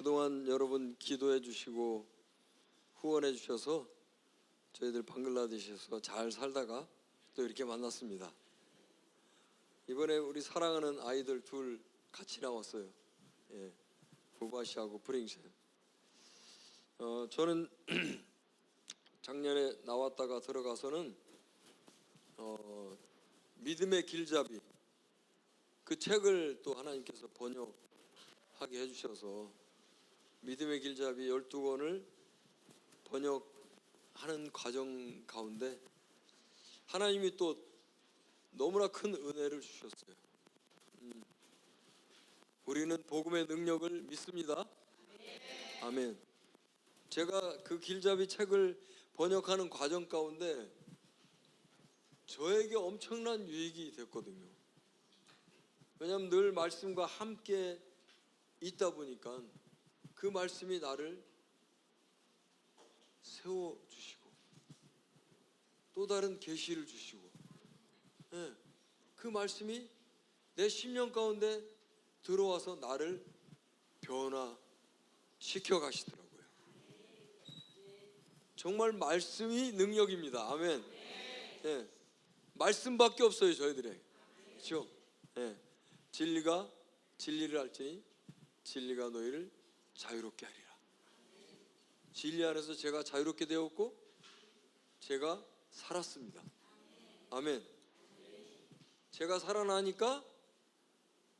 그동안 여러분 기도해 주시고 후원해 주셔서 저희들 방글라데시에서 잘 살다가 또 이렇게 만났습니다. 이번에 우리 사랑하는 아이들 둘 같이 나왔어요. 예, 부바시하고 브링센. 저는 작년에 나왔다가 들어가서는 믿음의 길잡이 그 책을 또 하나님께서 번역하게 해주셔서 믿음의 길잡이 12권을 번역하는 과정 가운데 하나님이 또 너무나 큰 은혜를 주셨어요. 우리는 복음의 능력을 믿습니다. 아멘. 제가 그 길잡이 책을 번역하는 과정 가운데 저에게 엄청난 유익이 됐거든요. 왜냐하면 늘 말씀과 함께 있다 보니까 그 말씀이 나를 세워주시고 또 다른 계시를 주시고, 예, 그 말씀이 내 심령 가운데 들어와서 나를 변화시켜 가시더라고요. 정말 말씀이 능력입니다. 아멘. 예, 말씀밖에 없어요 저희들에게. 그렇죠? 예, 진리를 알지니 진리가 너희를 자유롭게 하리라. 진리 안에서 제가 자유롭게 되었고 제가 살았습니다. 아멘. 제가 살아나니까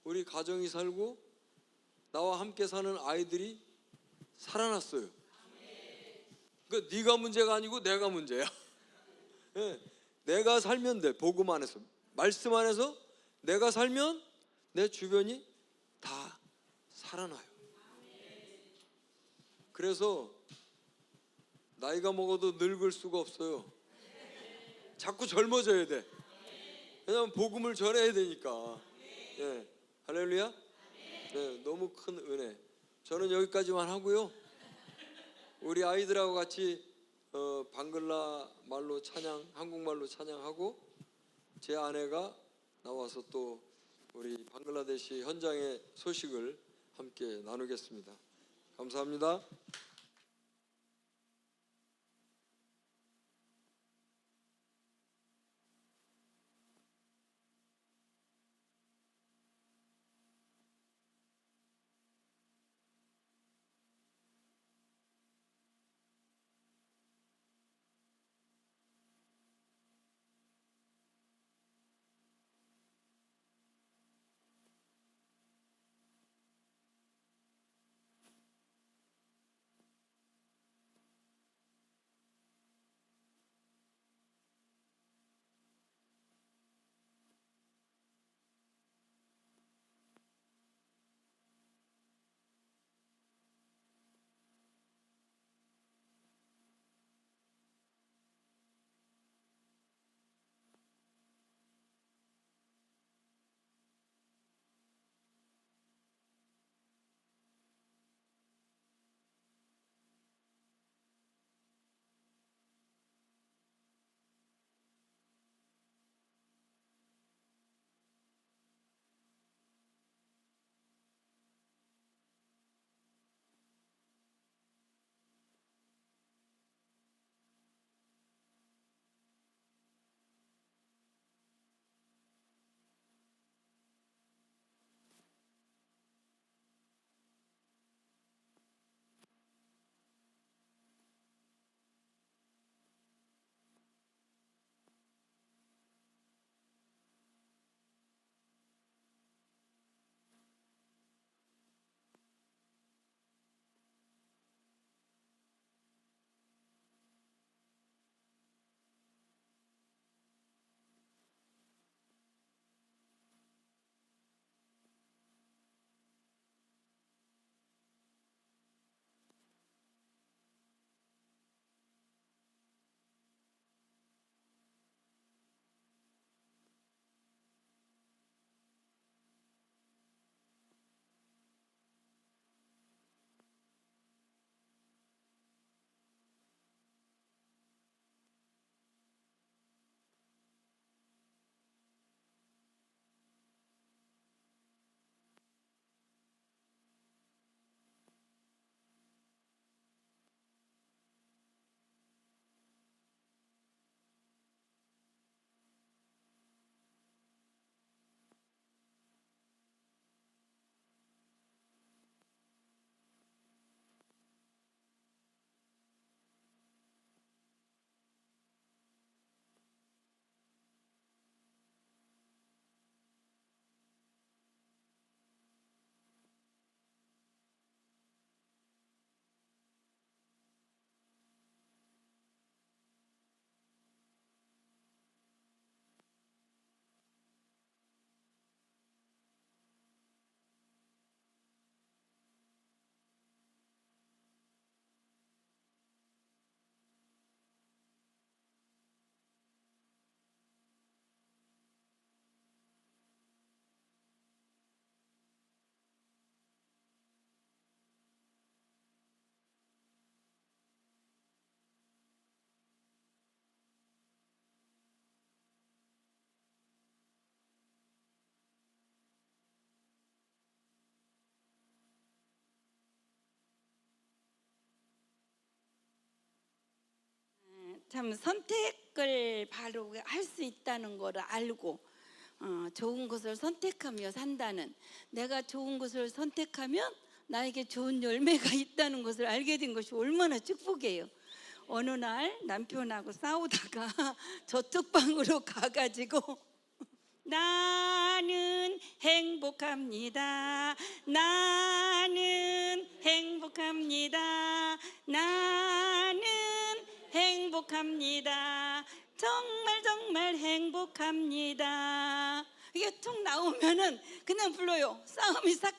우리 가정이 살고 나와 함께 사는 아이들이 살아났어요. 그러니까 네가 문제가 아니고 내가 문제야. 예, 내가 살면 돼. 복음 안에서, 말씀 안에서 내가 살면 내 주변이 다 살아나요. 그래서 나이가 먹어도 늙을 수가 없어요. 자꾸 젊어져야 돼. 왜냐하면 복음을 전해야 되니까. 예, 할렐루야. 네, 너무 큰 은혜. 저는 여기까지만 하고요. 우리 아이들하고 같이 방글라 말로 찬양, 한국말로 찬양하고 제 아내가 나와서 또 우리 방글라데시 현장의 소식을 함께 나누겠습니다. 감사합니다. 참 선택을 바로 할 수 있다는 거를 알고 좋은 것을 선택하며 산다는, 내가 좋은 것을 선택하면 나에게 좋은 열매가 있다는 것을 알게 된 것이 얼마나 축복이에요. 어느 날 남편하고 싸우다가 저쪽 방으로 가가지고 나는 행복합니다. 나는 행복합니다. 나는 행복합니다. 정말 정말 행복합니다. 이게 툭 나오면은 그냥 불러요. 싸움이 싹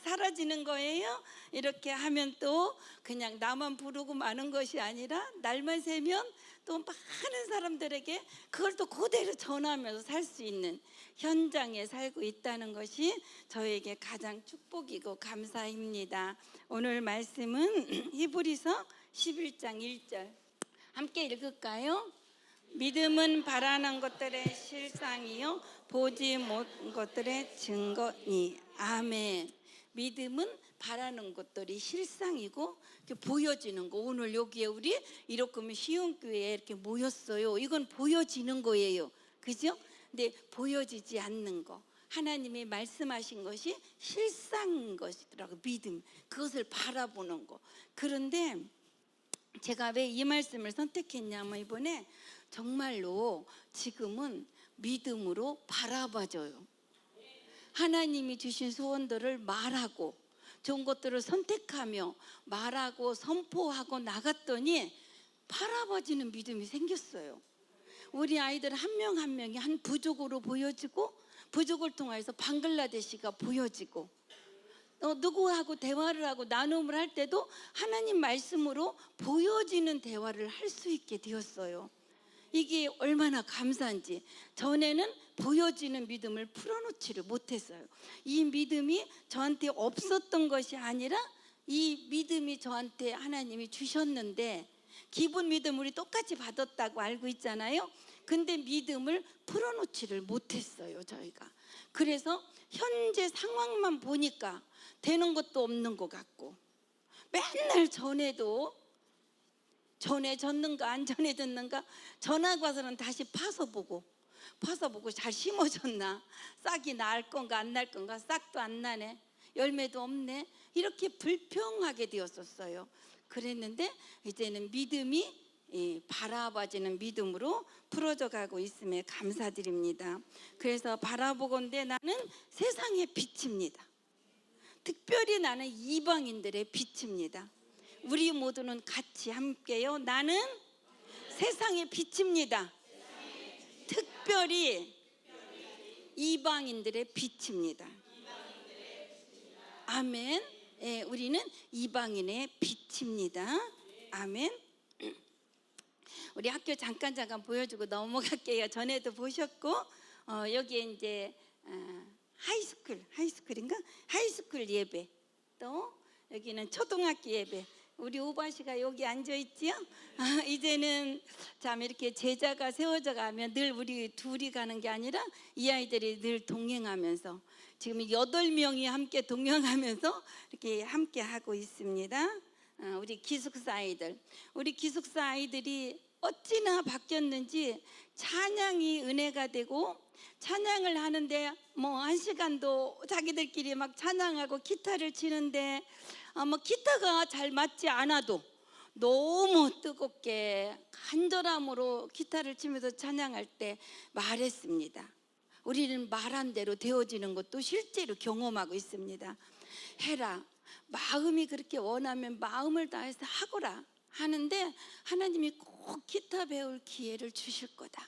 사라지는 거예요. 이렇게 하면 또 그냥 나만 부르고 마는 것이 아니라 날만 새면 또 많은 사람들에게 그걸 또 그대로 전하면서 살 수 있는 현장에 살고 있다는 것이 저에게 가장 축복이고 감사입니다. 오늘 말씀은 히브리서 11장 1절 함께 읽을까요? 믿음은 바라는 것들의 실상이요 보지 못한 것들의 증거니. 아멘. 믿음은 바라는 것들이 실상이고 보여지는 거. 오늘 여기에 우리 이렇게 쉬운 교회에 이렇게 모였어요. 이건 보여지는 거예요. 그죠? 근데 보여지지 않는 거, 하나님이 말씀하신 것이 실상인 것이더라고요. 믿음, 그것을 바라보는 거. 그런데 제가 왜 이 말씀을 선택했냐면 이번에 정말로 지금은 믿음으로 바라봐줘요. 하나님이 주신 소원들을 말하고 좋은 것들을 선택하며 말하고 선포하고 나갔더니 바라봐지는 믿음이 생겼어요. 우리 아이들 한 명 한 명이 한 부족으로 보여지고, 부족을 통해서 방글라데시가 보여지고, 누구하고 대화를 하고 나눔을 할 때도 하나님 말씀으로 보여지는 대화를 할 수 있게 되었어요. 이게 얼마나 감사한지. 전에는 보여지는 믿음을 풀어놓지를 못했어요. 이 믿음이 저한테 없었던 것이 아니라 이 믿음이 저한테 하나님이 주셨는데, 기본 믿음 우리 똑같이 받았다고 알고 있잖아요. 근데 믿음을 풀어놓지를 못했어요, 저희가. 그래서 현재 상황만 보니까 되는 것도 없는 것 같고, 맨날 전해졌는가 안 전해졌는가 전하고 와서는 다시 파서 보고 잘 심어졌나, 싹이 날 건가 안 날 건가, 싹도 안 나네, 열매도 없네, 이렇게 불평하게 되었었어요. 그랬는데 이제는 믿음이 바라봐지는 믿음으로 풀어져 가고 있음에 감사드립니다. 그래서 바라보건대 나는 세상의 빛입니다. 특별히 나는 이방인들의 빛입니다. 우리 모두는 같이 함께요. 나는 세상의 빛입니다. 특별히 이방인들의 빛입니다. 아멘. 우리는 이방인의 빛입니다. 아멘. 우리 학교 잠깐 보여주고 넘어갈게요. 전에도 보셨고, 여기에 이제 하이스쿨 예배, 또 여기는 초등학교 예배. 우리 오바시가 여기 앉아 있지요. 이제는 참 이렇게 제자가 세워져 가면 늘 우리 둘이 가는 게 아니라 이 아이들이 늘 동행하면서 지금 8명이 함께 동행하면서 이렇게 함께 하고 있습니다. 우리 기숙사 아이들이 어찌나 바뀌었는지 찬양이 은혜가 되고, 찬양을 하는데 뭐 1시간도 자기들끼리 막 찬양하고 기타를 치는데 기타가 잘 맞지 않아도 너무 뜨겁게 간절함으로 기타를 치면서 찬양할 때 말했습니다. 우리는 말한 대로 되어지는 것도 실제로 경험하고 있습니다. 해라, 마음이 그렇게 원하면 마음을 다해서 하거라 하는데, 하나님이 꼭 기타 배울 기회를 주실 거다,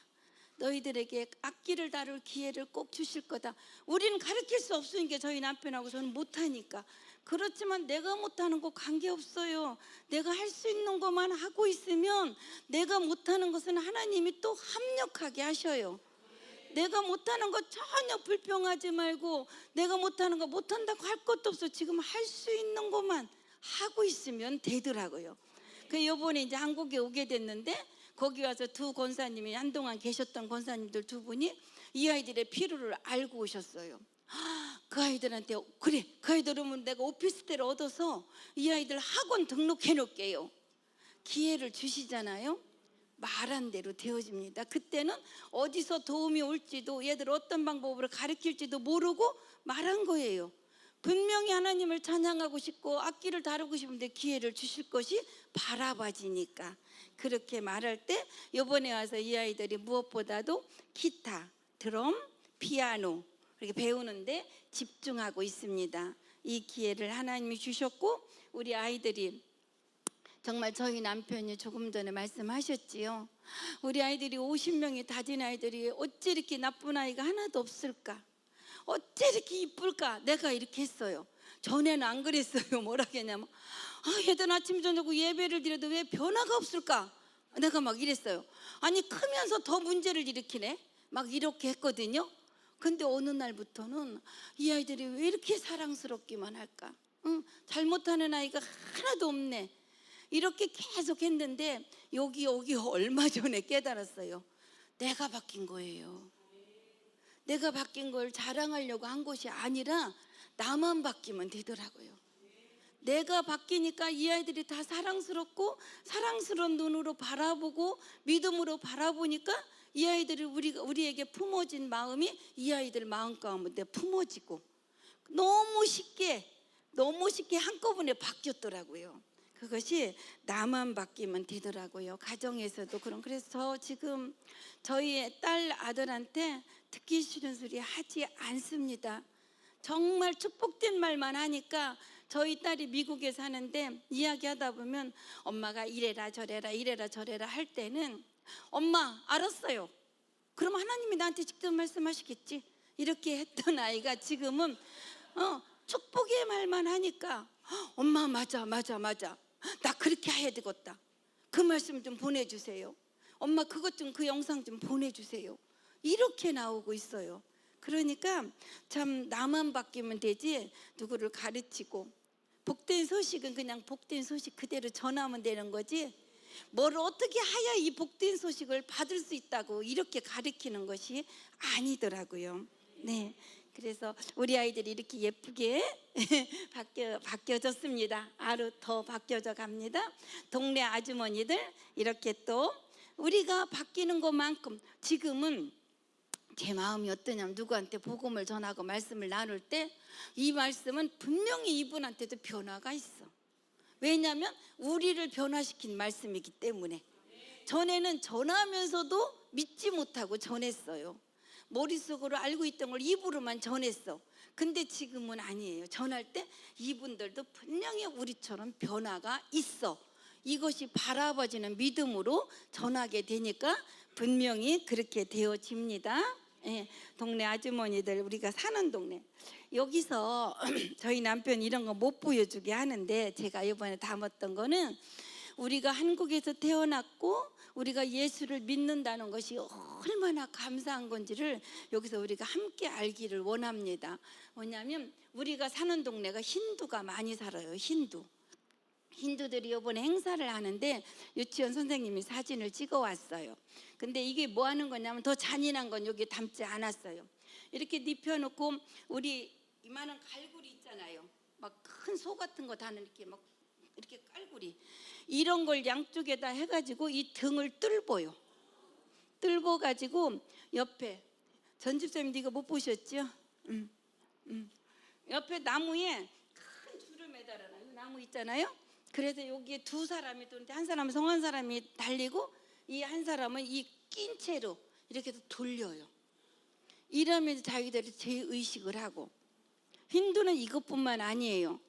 너희들에게 악기를 다룰 기회를 꼭 주실 거다. 우리는 가르칠 수 없으니까, 저희 남편하고 저는 못하니까. 그렇지만 내가 못하는 거 관계없어요. 내가 할 수 있는 것만 하고 있으면 내가 못하는 것은 하나님이 또 합력하게 하셔요. 내가 못하는 거 전혀 불평하지 말고, 내가 못하는 거 못한다고 할 것도 없어. 지금 할 수 있는 것만 하고 있으면 되더라고요. 그 이번에 이제 한국에 오게 됐는데, 거기 와서 두 권사님이, 한동안 계셨던 권사님들 두 분이 이 아이들의 필요를 알고 오셨어요. 그 아이들한테 그래, 그 아이들 오면 내가 오피스텔을 얻어서 이 아이들 학원 등록해 놓을게요. 기회를 주시잖아요. 말한 대로 되어집니다. 그때는 어디서 도움이 올지도 얘들 어떤 방법으로 가르칠지도 모르고 말한 거예요. 분명히 하나님을 찬양하고 싶고 악기를 다루고 싶은데 기회를 주실 것이 바라봐지니까 그렇게 말할 때 이번에 와서 이 아이들이 무엇보다도 기타, 드럼, 피아노 이렇게 배우는데 집중하고 있습니다. 이 기회를 하나님이 주셨고 우리 아이들이 정말 저희 남편이 조금 전에 말씀하셨지요. 우리 아이들이 50명이 다진 아이들이 어찌 이렇게 나쁜 아이가 하나도 없을까? 어찌 이렇게 이쁠까? 내가 이렇게 했어요. 전에는 안 그랬어요. 뭐라 했냐면 얘들 아침 저녁 예배를 드려도 왜 변화가 없을까? 내가 막 이랬어요. 아니 크면서 더 문제를 일으키네. 막 이렇게 했거든요. 근데 어느 날부터는 이 아이들이 왜 이렇게 사랑스럽기만 할까? 잘못하는 아이가 하나도 없네. 이렇게 계속 했는데 여기 얼마 전에 깨달았어요. 내가 바뀐 거예요. 내가 바뀐 걸 자랑하려고 한 것이 아니라 나만 바뀌면 되더라고요. 내가 바뀌니까 이 아이들이 다 사랑스럽고 사랑스러운 눈으로 바라보고 믿음으로 바라보니까 이 아이들이 우리에게 품어진 마음이 이 아이들 마음 가운데 품어지고 너무 쉽게 한꺼번에 바뀌었더라고요. 그것이 나만 바뀌면 되더라고요. 가정에서도 그래서 지금 저희 딸 아들한테 듣기 싫은 소리 하지 않습니다. 정말 축복된 말만 하니까 저희 딸이 미국에 사는데 이야기하다 보면 엄마가 이래라 저래라 할 때는 엄마 알았어요. 그럼 하나님이 나한테 직접 말씀하시겠지. 이렇게 했던 아이가 지금은 축복의 말만 하니까 엄마 맞아 나 그렇게 해야 되겠다. 그 말씀 좀 보내주세요. 엄마 그것 좀 그 영상 좀 보내주세요. 이렇게 나오고 있어요. 그러니까 참 나만 바뀌면 되지 누구를 가르치고 복된 소식은 그냥 복된 소식 그대로 전하면 되는 거지 뭘 어떻게 해야 이 복된 소식을 받을 수 있다고 이렇게 가르치는 것이 아니더라고요. 네, 그래서 우리 아이들이 이렇게 예쁘게 바뀌어졌습니다. 하루 더 바뀌어져 갑니다. 동네 아주머니들 이렇게 또 우리가 바뀌는 것만큼 지금은 제 마음이 어떠냐면 누구한테 복음을 전하고 말씀을 나눌 때 이 말씀은 분명히 이분한테도 변화가 있어. 왜냐하면 우리를 변화시킨 말씀이기 때문에. 전에는 전하면서도 믿지 못하고 전했어요. 머릿속으로 알고 있던 걸 입으로만 전했어. 근데 지금은 아니에요. 전할 때 이분들도 분명히 우리처럼 변화가 있어. 이것이 바라봐지는 믿음으로 전하게 되니까 분명히 그렇게 되어집니다. 예, 동네 아주머니들 우리가 사는 동네 여기서 저희 남편 이런 거 못 보여주게 하는데 제가 이번에 담았던 거는 우리가 한국에서 태어났고 우리가 예수를 믿는다는 것이 얼마나 감사한 건지를 여기서 우리가 함께 알기를 원합니다. 뭐냐면 우리가 사는 동네가 힌두가 많이 살아요. 힌두들이 이번에 행사를 하는데 유치원 선생님이 사진을 찍어 왔어요. 근데 이게 뭐 하는 거냐면 더 잔인한 건 여기 담지 않았어요. 이렇게 눕혀놓고 우리 이만한 갈고리 있잖아요. 막 큰 소 같은 거 다는 이렇게 깔고리 이런 걸 양쪽에다 해가지고 이 등을 뜰고 가지고 옆에 전집사님도 이거 못 보셨죠? 옆에 나무에 큰 줄을 매달아놔요. 나무 있잖아요. 그래서 여기에 두 사람이 도는데 한 사람은 성한 사람이 달리고 이 한 사람은 이 낀 채로 이렇게 해서 돌려요. 이러면서 자기들이 재의식을 하고 힌두는 이것뿐만 아니에요.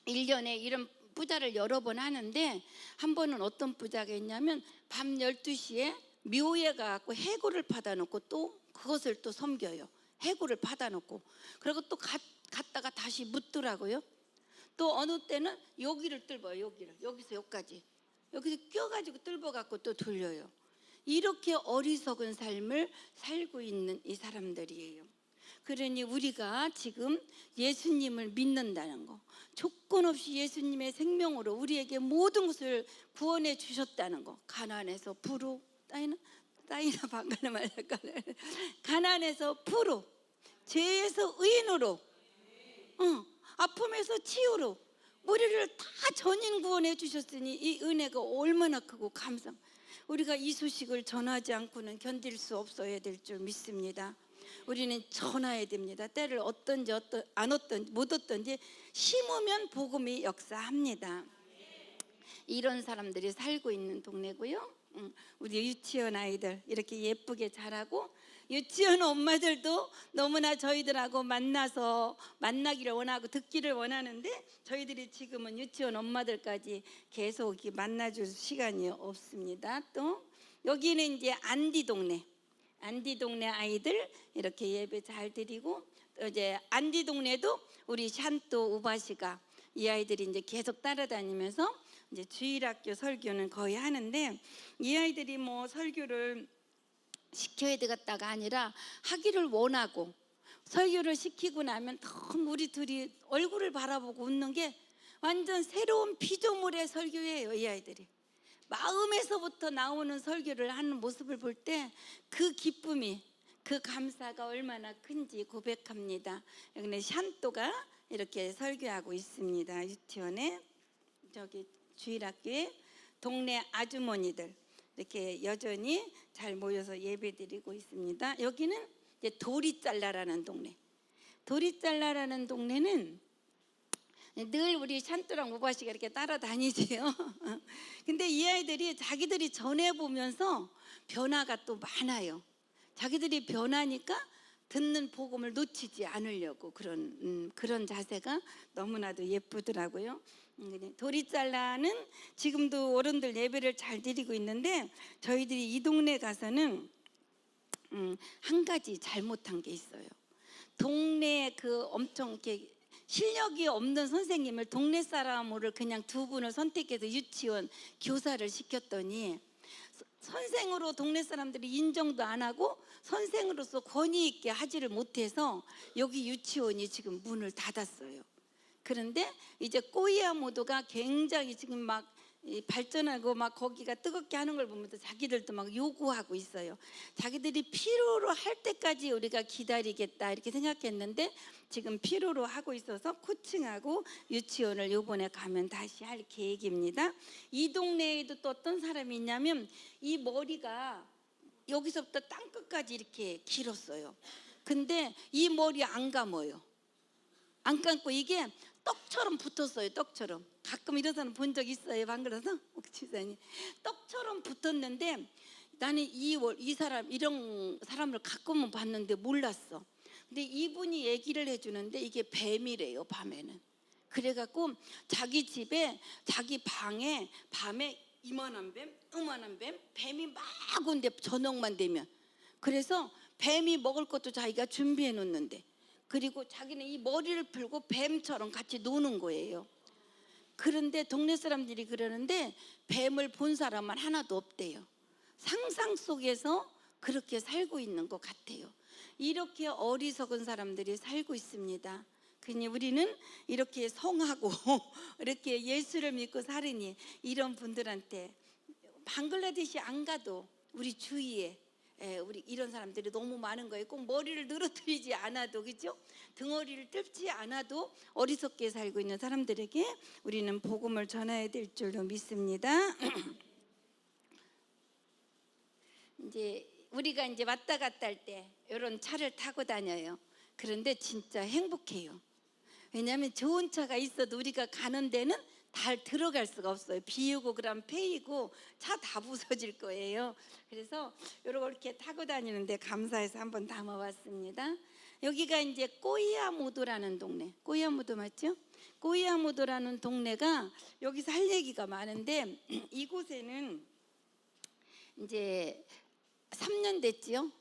1년에 이런 뿌자를 여러 번 하는데 한 번은 어떤 뿌자가 있냐면 밤 12시에 묘에 가서 해골을 받아놓고 또 그것을 또 섬겨요. 해골을 받아놓고 그리고 또 갔다가 다시 묻더라고요. 또 어느 때는 여기를 뜰어요. 여기서 여기까지 여기서 껴가지고 뜰어갖고 또 돌려요. 이렇게 어리석은 삶을 살고 있는 이 사람들이에요. 그러니 우리가 지금 예수님을 믿는다는 거, 조건 없이 예수님의 생명으로 우리에게 모든 것을 구원해 주셨다는 거, 가난에서 부로 따이나 방가나 말할까 가난에서 부로, 죄에서 의인으로, 아픔에서 치유로 우리를 다 전인 구원해 주셨으니 이 은혜가 얼마나 크고 감사합니다. 우리가 이 소식을 전하지 않고는 견딜 수 없어야 될 줄 믿습니다. 우리는 전해야 됩니다. 때를 어떤지 안 어떤지 못 어떤지 심으면 복음이 역사합니다. 이런 사람들이 살고 있는 동네고요. 우리 유치원 아이들 이렇게 예쁘게 자라고, 유치원 엄마들도 너무나 저희들하고 만나서 만나기를 원하고 듣기를 원하는데, 저희들이 지금은 유치원 엄마들까지 계속 이렇게 만나줄 시간이 없습니다. 또 여기는 이제 안디 동네 아이들 이렇게 예배 잘 드리고, 또 이제 안디 동네도 우리 샨또 우바시가 이 아이들이 이제 계속 따라다니면서 이제 주일학교 설교는 거의 하는데, 이 아이들이 뭐 설교를 시켜야 되겠다가 아니라 하기를 원하고, 설교를 시키고 나면 너무 우리 둘이 얼굴을 바라보고 웃는 게 완전 새로운 피조물의 설교예요. 이 아이들이 마음에서부터 나오는 설교를 하는 모습을 볼 때 그 기쁨이, 그 감사가 얼마나 큰지 고백합니다. 여기는 샨또가 이렇게 설교하고 있습니다. 유치원에, 저기 주일학교에 동네 아주머니들 이렇게 여전히 잘 모여서 예배드리고 있습니다. 여기는 이제 도리잘라라는 동네. 도리잘라라는 동네는 늘 우리 샨또랑 우바시가 이렇게 따라다니지요. 근데 이 아이들이 자기들이 전해보면서 변화가 또 많아요. 자기들이 변하니까 듣는 복음을 놓치지 않으려고 그런 자세가 너무나도 예쁘더라고요. 도리잘라는 지금도 어른들 예배를 잘 드리고 있는데, 저희들이 이 동네 가서는 한 가지 잘못한 게 있어요. 동네 그 엄청 이렇게 실력이 없는 선생님을 동네 사람을 그냥 두 분을 선택해서 유치원 교사를 시켰더니, 선생으로 동네 사람들이 인정도 안 하고 선생으로서 권위 있게 하지를 못해서 여기 유치원이 지금 문을 닫았어요. 그런데 이제 꼬이아모도가 굉장히 지금 막 발전하고 막 거기가 뜨겁게 하는 걸 보면서 자기들도 막 요구하고 있어요. 자기들이 필요로 할 때까지 우리가 기다리겠다 이렇게 생각했는데, 지금 필요로 하고 있어서 코칭하고 유치원을 요번에 가면 다시 할 계획입니다. 이 동네에도 또 어떤 사람이 있냐면, 이 머리가 여기서부터 땅끝까지 이렇게 길었어요. 근데 이 머리 안 감아요. 안 감고 이게 떡처럼 붙었어요. 떡처럼. 가끔 이런 사람 본 적 있어요. 방글에서 지사님 떡처럼 붙었는데, 나는 이 사람 이런 사람을 가끔은 봤는데 몰랐어. 근데 이분이 얘기를 해주는데 이게 뱀이래요. 밤에는. 그래갖고 자기 집에 자기 방에 밤에 이만한 뱀, 뱀이 막 온대. 저녁만 되면. 그래서 뱀이 먹을 것도 자기가 준비해 놓는데, 그리고 자기는 이 머리를 풀고 뱀처럼 같이 노는 거예요. 그런데 동네 사람들이 그러는데 뱀을 본 사람은 하나도 없대요. 상상 속에서 그렇게 살고 있는 것 같아요. 이렇게 어리석은 사람들이 살고 있습니다. 그니 우리는 이렇게 성하고 이렇게 예수를 믿고 살으니, 이런 분들한테 방글라데시 안 가도 우리 주위에 우리 이런 사람들이 너무 많은 거예요. 꼭 머리를 늘어뜨리지 않아도, 그죠? 등허리를 뜰지 않아도 어리석게 살고 있는 사람들에게 우리는 복음을 전해야 될 줄로 믿습니다. 이제 우리가 이제 왔다 갔다 할 때 이런 차를 타고 다녀요. 그런데 진짜 행복해요. 왜냐하면 좋은 차가 있어도 우리가 가는 데는 잘 들어갈 수가 없어요. 비 오고 그러면 패이고 차 다 부서질 거예요. 그래서 이렇게 타고 다니는데 감사해서 한번 담아봤습니다. 여기가 이제 꼬이아모도라는 동네. 꼬이아모도 맞죠? 꼬이아모도라는 동네가, 여기서 할 얘기가 많은데, 이곳에는 이제 3년 됐지요.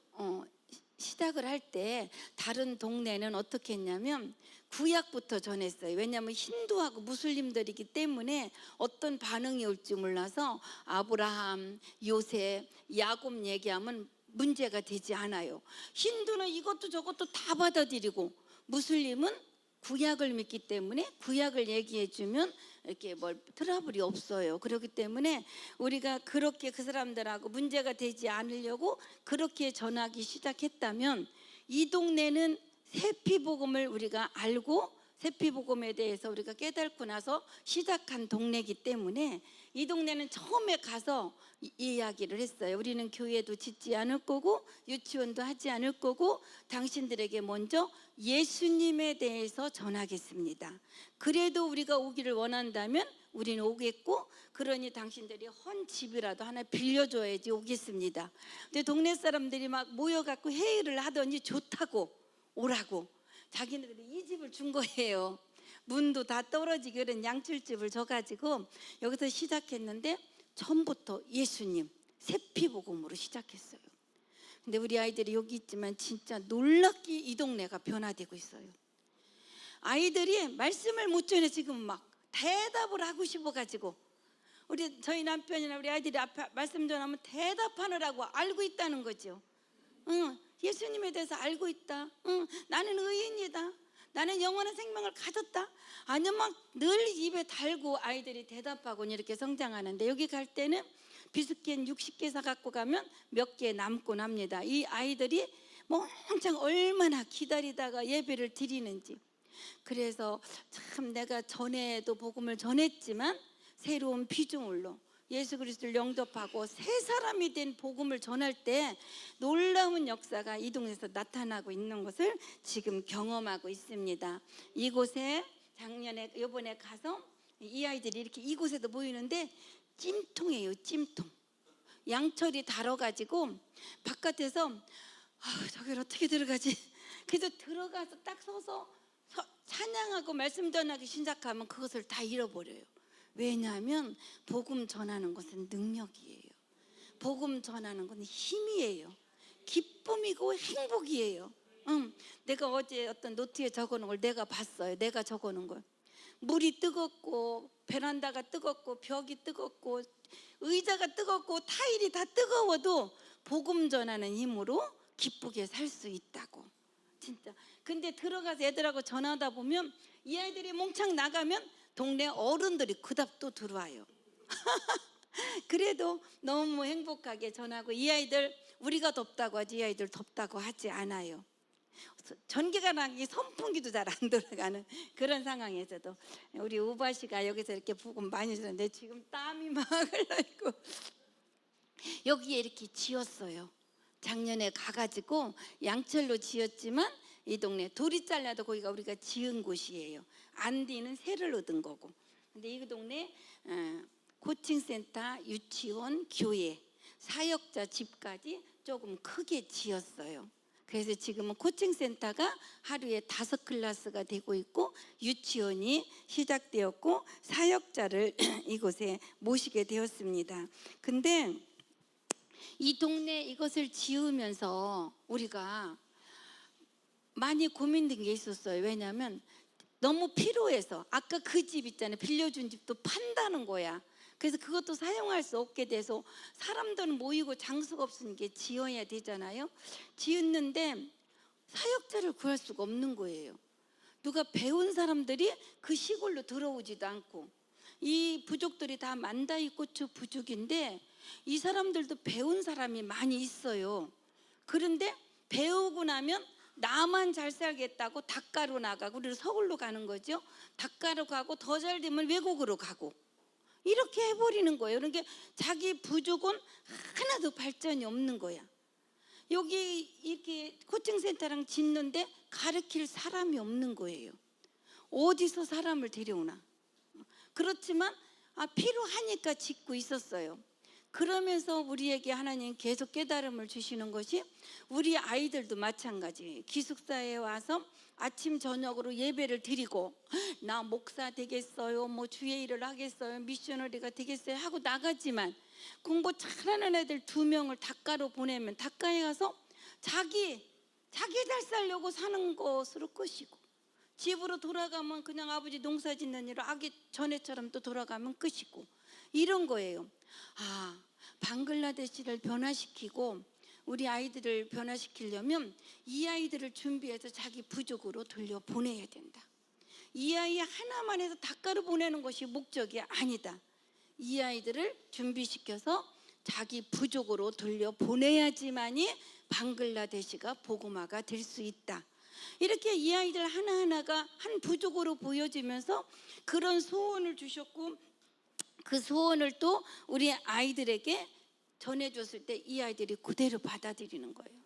시작을 할 때 다른 동네는 어떻게 했냐면 구약부터 전했어요. 왜냐하면 힌두하고 무슬림들이기 때문에 어떤 반응이 올지 몰라서 아브라함, 요셉, 야곱 얘기하면 문제가 되지 않아요. 힌두는 이것도 저것도 다 받아들이고, 무슬림은 구약을 믿기 때문에 구약을 얘기해 주면 이렇게 트러블이 없어요. 그렇기 때문에 우리가 그렇게 그 사람들하고 문제가 되지 않으려고 그렇게 전하기 시작했다면, 이 동네는 세피복음을 우리가 알고 세피복음에 대해서 우리가 깨닫고 나서 시작한 동네이기 때문에 이 동네는 처음에 가서 이야기를 했어요. 우리는 교회도 짓지 않을 거고 유치원도 하지 않을 거고 당신들에게 먼저 예수님에 대해서 전하겠습니다. 그래도 우리가 오기를 원한다면 우리는 오겠고, 그러니 당신들이 헌 집이라도 하나 빌려줘야지 오겠습니다. 근데 동네 사람들이 막 모여갖고 회의를 하더니 좋다고 오라고 자기네들이 이 집을 준 거예요. 문도 다 떨어지게 그런 양철집을 줘가지고 여기서 시작했는데 처음부터 예수님 세피복음으로 시작했어요. 근데 우리 아이들이 여기 있지만 진짜 놀랍게 이 동네가 변화되고 있어요. 아이들이 말씀을 못 전해 지금 막 대답을 하고 싶어가지고 저희 남편이나 우리 아이들이 앞에 말씀 전하면 대답하느라고 알고 있다는 거죠. 예수님에 대해서 알고 있다. 나는 의인이다. 나는 영원한 생명을 가졌다. 아니면 막 늘 입에 달고 아이들이 대답하고 이렇게 성장하는데, 여기 갈 때는 비스킷 60개 사갖고 가면 몇 개 남곤 합니다. 이 아이들이 멍청 얼마나 기다리다가 예배를 드리는지. 그래서 참 내가 전에도 복음을 전했지만 새로운 피조물로 예수 그리스도를 영접하고 새 사람이 된 복음을 전할 때 놀라운 역사가 이 동네에서 나타나고 있는 것을 지금 경험하고 있습니다. 이곳에 작년에 이번에 가서 이 아이들이 이렇게 이곳에도 모이는데 찜통이에요. 찜통. 양철이 달아가지고 바깥에서 저길 어떻게 들어가지? 그래서 들어가서 딱 서서 찬양하고 말씀 전하기 시작하면 그것을 다 잃어버려요. 왜냐하면 복음 전하는 것은 능력이에요. 복음 전하는 것은 힘이에요. 기쁨이고 행복이에요. 내가 어제 어떤 노트에 적어놓은 걸 내가 봤어요. 내가 적어놓은 걸. 물이 뜨겁고 베란다가 뜨겁고 벽이 뜨겁고 의자가 뜨겁고 타일이 다 뜨거워도 복음 전하는 힘으로 기쁘게 살 수 있다고. 진짜. 근데 들어가서 애들하고 전하다 보면 이 아이들이 몽창 나가면 동네 어른들이 그답 또 들어와요. 그래도 너무 행복하게 전하고, 이 아이들 우리가 덥다고 하지 이 아이들 덥다고 하지 않아요. 전기가 나기 선풍기도 잘 안 돌아가는 그런 상황에서도 우리 우바씨가 여기서 이렇게 복음 많이 들었는데 지금 땀이 막 흘러있고, 여기에 이렇게 지었어요. 작년에 가가지고 양철로 지었지만 이 동네 돌이 잘라도 거기가 우리가 지은 곳이에요. 안디는 새를 얻은 거고. 근데 이 동네 코칭센터, 유치원, 교회, 사역자 집까지 조금 크게 지었어요. 그래서 지금은 코칭센터가 하루에 5클래스가 되고 있고, 유치원이 시작되었고, 사역자를 이곳에 모시게 되었습니다. 근데 이 동네 이것을 지으면서 우리가 많이 고민된 게 있었어요. 왜냐하면 너무 필요해서, 아까 그 집 있잖아요. 빌려준 집도 판다는 거야. 그래서 그것도 사용할 수 없게 돼서 사람들은 모이고 장소가 없으니까 지어야 되잖아요. 지었는데 사역자를 구할 수가 없는 거예요. 누가 배운 사람들이 그 시골로 들어오지도 않고, 이 부족들이 다 만다이 고추 부족인데 이 사람들도 배운 사람이 많이 있어요. 그런데 배우고 나면 나만 잘 살겠다고 닭가로 나가고, 우리는 서울로 가는 거죠. 닭가로 가고 더 잘 되면 외국으로 가고 이렇게 해버리는 거예요. 그러니까 자기 부족은 하나도 발전이 없는 거야. 여기 이렇게 코칭센터랑 짓는데 가르칠 사람이 없는 거예요. 어디서 사람을 데려오나. 그렇지만 필요하니까 짓고 있었어요. 그러면서 우리에게 하나님 계속 깨달음을 주시는 것이, 우리 아이들도 마찬가지예요. 기숙사에 와서 아침 저녁으로 예배를 드리고, 나 목사 되겠어요, 뭐 주의 일을 하겠어요, 미셔너리가 되겠어요 하고 나가지만, 공부 잘하는 애들 2명을 닭가로 보내면 닭가에 가서 자기 잘 살려고 사는 것으로 끝이고, 집으로 돌아가면 그냥 아버지 농사 짓는 일을 아기 전에처럼 또 돌아가면 끝이고, 이런 거예요. 방글라데시를 변화시키고 우리 아이들을 변화시키려면 이 아이들을 준비해서 자기 부족으로 돌려보내야 된다. 이 아이 하나만 해서 닭가루 보내는 것이 목적이 아니다. 이 아이들을 준비시켜서 자기 부족으로 돌려보내야지만이 방글라데시가 복음화가 될 수 있다. 이렇게 이 아이들 하나하나가 한 부족으로 보여지면서 그런 소원을 주셨고, 그 소원을 또 우리 아이들에게 전해줬을 때 이 아이들이 그대로 받아들이는 거예요.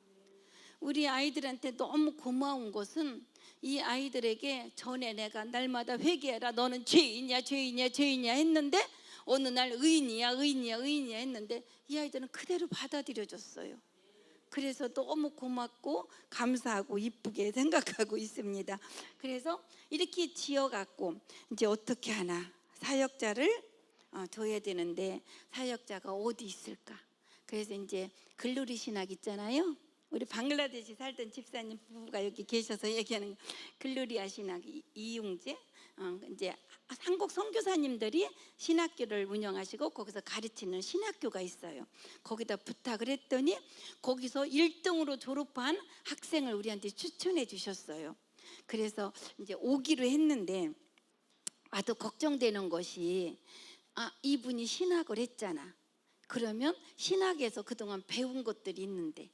우리 아이들한테 너무 고마운 것은 이 아이들에게 전에 내가 날마다 회개해라, 너는 죄인이야 죄인이야 죄인이야 했는데 어느 날 의인이야 의인이야 의인이야 했는데 이 아이들은 그대로 받아들여줬어요. 그래서 너무 고맙고 감사하고 이쁘게 생각하고 있습니다. 그래서 이렇게 지어갖고 이제 어떻게 하나 사역자를 둬야 되는데 사역자가 어디 있을까? 그래서 이제 글로리 신학 있잖아요. 우리 방글라데시 살던 집사님 부부가 여기 계셔서 얘기하는 글로리아 신학 이용재, 이제 한국 선교사님들이 신학교를 운영하시고 거기서 가르치는 신학교가 있어요. 거기다 부탁을 했더니 거기서 1등으로 졸업한 학생을 우리한테 추천해 주셨어요. 그래서 이제 오기로 했는데 와도 걱정되는 것이 이분이 신학을 했잖아. 그러면 신학에서 그동안 배운 것들이 있는데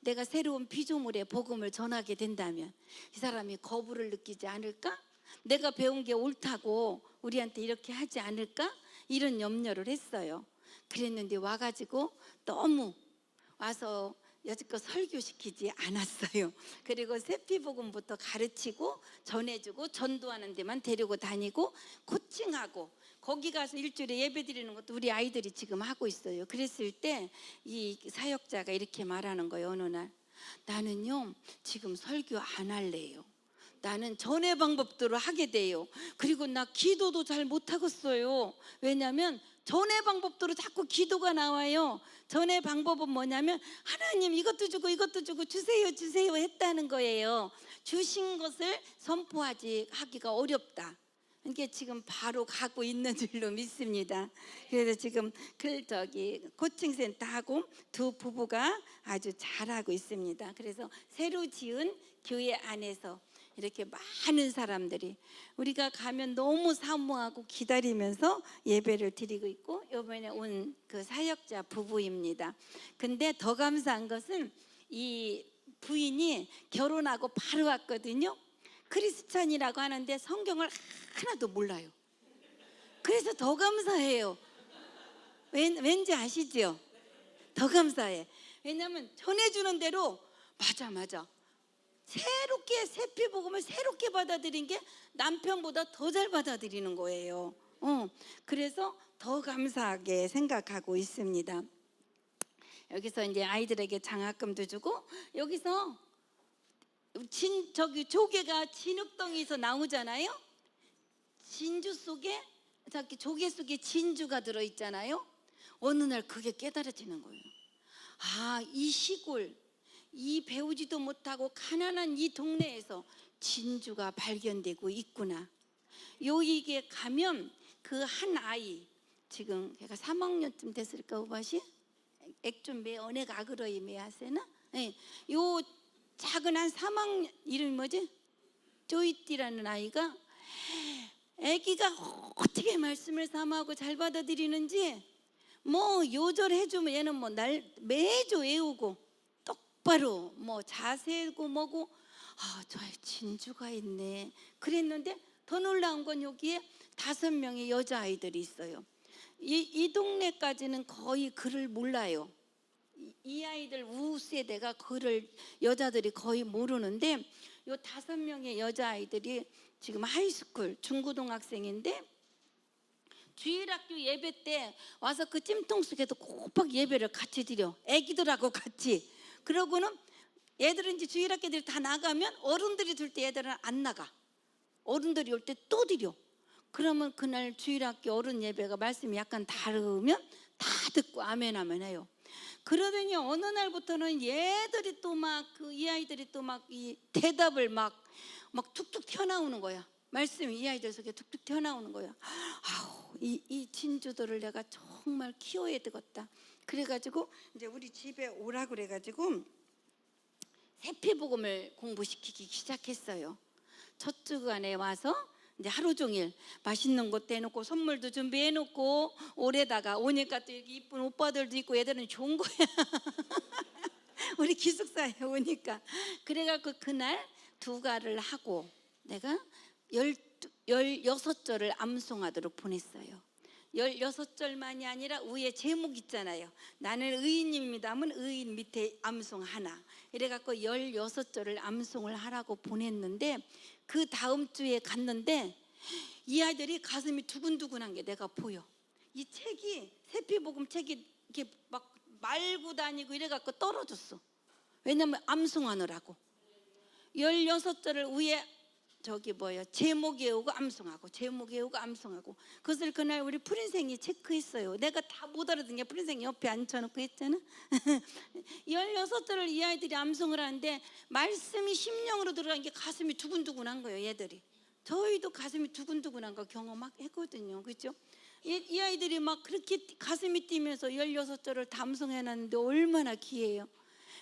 내가 새로운 피조물의 복음을 전하게 된다면 이 사람이 거부를 느끼지 않을까? 내가 배운 게 옳다고 우리한테 이렇게 하지 않을까? 이런 염려를 했어요. 그랬는데 와가지고 너무 와서 여지껏 설교시키지 않았어요. 그리고 세피복음부터 가르치고 전해주고 전도하는 데만 데리고 다니고 코칭하고 거기 가서 일주일에 예배 드리는 것도 우리 아이들이 지금 하고 있어요. 그랬을 때 이 사역자가 이렇게 말하는 거예요. 어느 날 나는요 지금 설교 안 할래요. 나는 전의 방법대로 하게 돼요. 그리고 나 기도도 잘 못하겠어요. 왜냐하면 전의 방법대로 자꾸 기도가 나와요. 전의 방법은 뭐냐면 하나님 이것도 주고 이것도 주고 주세요 주세요 했다는 거예요. 주신 것을 하기가 어렵다. 이게 지금 바로 가고 있는 줄로 믿습니다. 그래서 지금 코칭센터 하고 두 부부가 아주 잘하고 있습니다. 그래서 새로 지은 교회 안에서 이렇게 많은 사람들이 우리가 가면 너무 사모하고 기다리면서 예배를 드리고 있고 이번에 온 그 사역자 부부입니다. 근데 더 감사한 것은 이 부인이 결혼하고 바로 왔거든요. 크리스찬이라고 하는데 성경을 하나도 몰라요. 그래서 더 감사해요. 왠지 아시죠? 더 감사해. 왜냐하면 전해주는 대로 맞아 새롭게 세피복음을 새롭게 받아들인 게 남편보다 더 잘 받아들이는 거예요. 그래서 더 감사하게 생각하고 있습니다. 여기서 이제 아이들에게 장학금도 주고 여기서 조개가 진흙덩이에서 나오잖아요. 진주 속에 조개 속에 진주가 들어 있잖아요. 어느 날 그게 깨달아지는 거예요. 이 시골 이 배우지도 못하고 가난한 이 동네에서 진주가 발견되고 있구나. 여기에 가면 그 한 아이 지금 걔가 3학년쯤 됐을까 우바시 액좀 매 언액 아그러이 매하세나 요 작은 한 3학년 이름이 뭐지? 조이띠라는 아이가 아기가 어떻게 말씀을 삼하고 잘 받아들이는지 뭐 요절해주면 얘는 뭐 날 매주 외우고 똑바로 뭐 자세고 뭐고 저에 진주가 있네 그랬는데 더 놀라운 건 여기에 5명의 여자아이들이 있어요. 이 동네까지는 거의 글을 몰라요. 이 아이들 우세대가 글을 여자들이 거의 모르는데 요 5명의 여자아이들이 지금 하이스쿨 중고등학생인데 주일학교 예배 때 와서 그 찜통 속에도 꼬박 예배를 같이 드려. 애기들하고 같이. 그러고는 애들은 이제 주일학교들이 다 나가면 어른들이 들 때 애들은 안 나가. 어른들이 올 때 또 드려. 그러면 그날 주일학교 어른 예배가 말씀이 약간 다르면 다 듣고 아멘 아멘 해요. 그러더니 어느 날부터는 얘들이 또 막 이 아이들이 또 막 이 대답을 막 툭툭 튀어나오는 거야. 말씀이 이 아이들 속에 툭툭 튀어나오는 거야. 이 진주들을 내가 정말 키워야 되겠다. 그래가지고 이제 우리 집에 오라 그래가지고 세피복음을 공부시키기 시작했어요. 첫 주간에 와서 이제 하루 종일 맛있는 것도 해놓고 선물도 준비해놓고 올에다가 오니까 또 이렇게 이쁜 오빠들도 있고 애들은 좋은 거야. 우리 기숙사에 오니까 그래갖고 그날 두가를 하고 내가 16절을 암송하도록 보냈어요. 16절만이 아니라 위에 제목 있잖아요. 나는 의인입니다 하면 의인 밑에 암송 하나. 이래갖고 16절을 암송을 하라고 보냈는데 그 다음 주에 갔는데 이 아이들이 가슴이 두근두근한 게 내가 보여. 이 책이 세피복음 책이 이렇게 막 말고 다니고 이래갖고 떨어졌어. 왜냐면 암송하느라고 16절을 위에 제목 외우고 암송하고 제목 외우고 암송하고 그것을 그날 우리 프린생이 체크했어요. 내가 다 못 알아듣는 게 프린생이 옆에 앉혀놓고 했잖아. 16절을 이 아이들이 암송을 하는데 말씀이 심령으로 들어간 게 가슴이 두근두근한 거예요. 얘들이 저희도 가슴이 두근두근한 거 경험했거든요. 그렇죠? 이 아이들이 막 그렇게 가슴이 뛰면서 16절을 다 암송해놨는데 얼마나 귀해요.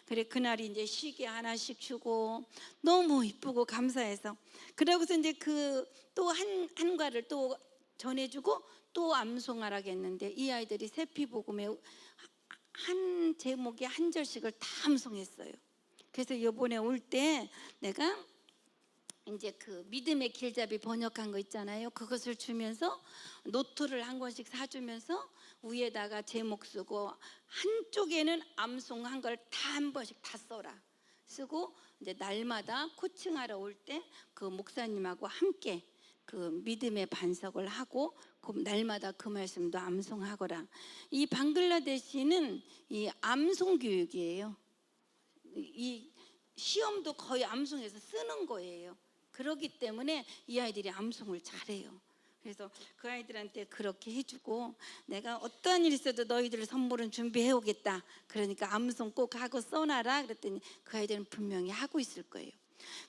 그래 그날이 이제 시계 하나씩 주고 너무 이쁘고 감사해서 그러고서 이제 그 또 한 과를 또 전해주고 또 암송하라고 했는데 이 아이들이 세피복음의 한 제목에 한 절씩을 다 암송했어요. 그래서 이번에 올 때 내가 이제 그 믿음의 길잡이 번역한 거 있잖아요. 그것을 주면서 노트를 한 권씩 사주면서 위에다가 제목 쓰고 한쪽에는 암송한 걸 다 한 번씩 다 써라 쓰고 이제 날마다 코칭하러 올 때 그 목사님하고 함께 그 믿음의 반석을 하고 그 날마다 그 말씀도 암송하거라. 이 방글라데시는 이 암송 교육이에요. 이 시험도 거의 암송해서 쓰는 거예요. 그렇기 때문에 이 아이들이 암송을 잘해요. 그래서 그 아이들한테 그렇게 해주고 내가 어떠한 일이 있어도 너희들 선물은 준비해 오겠다. 그러니까 암송 꼭 하고 써놔라. 그랬더니 그 아이들은 분명히 하고 있을 거예요.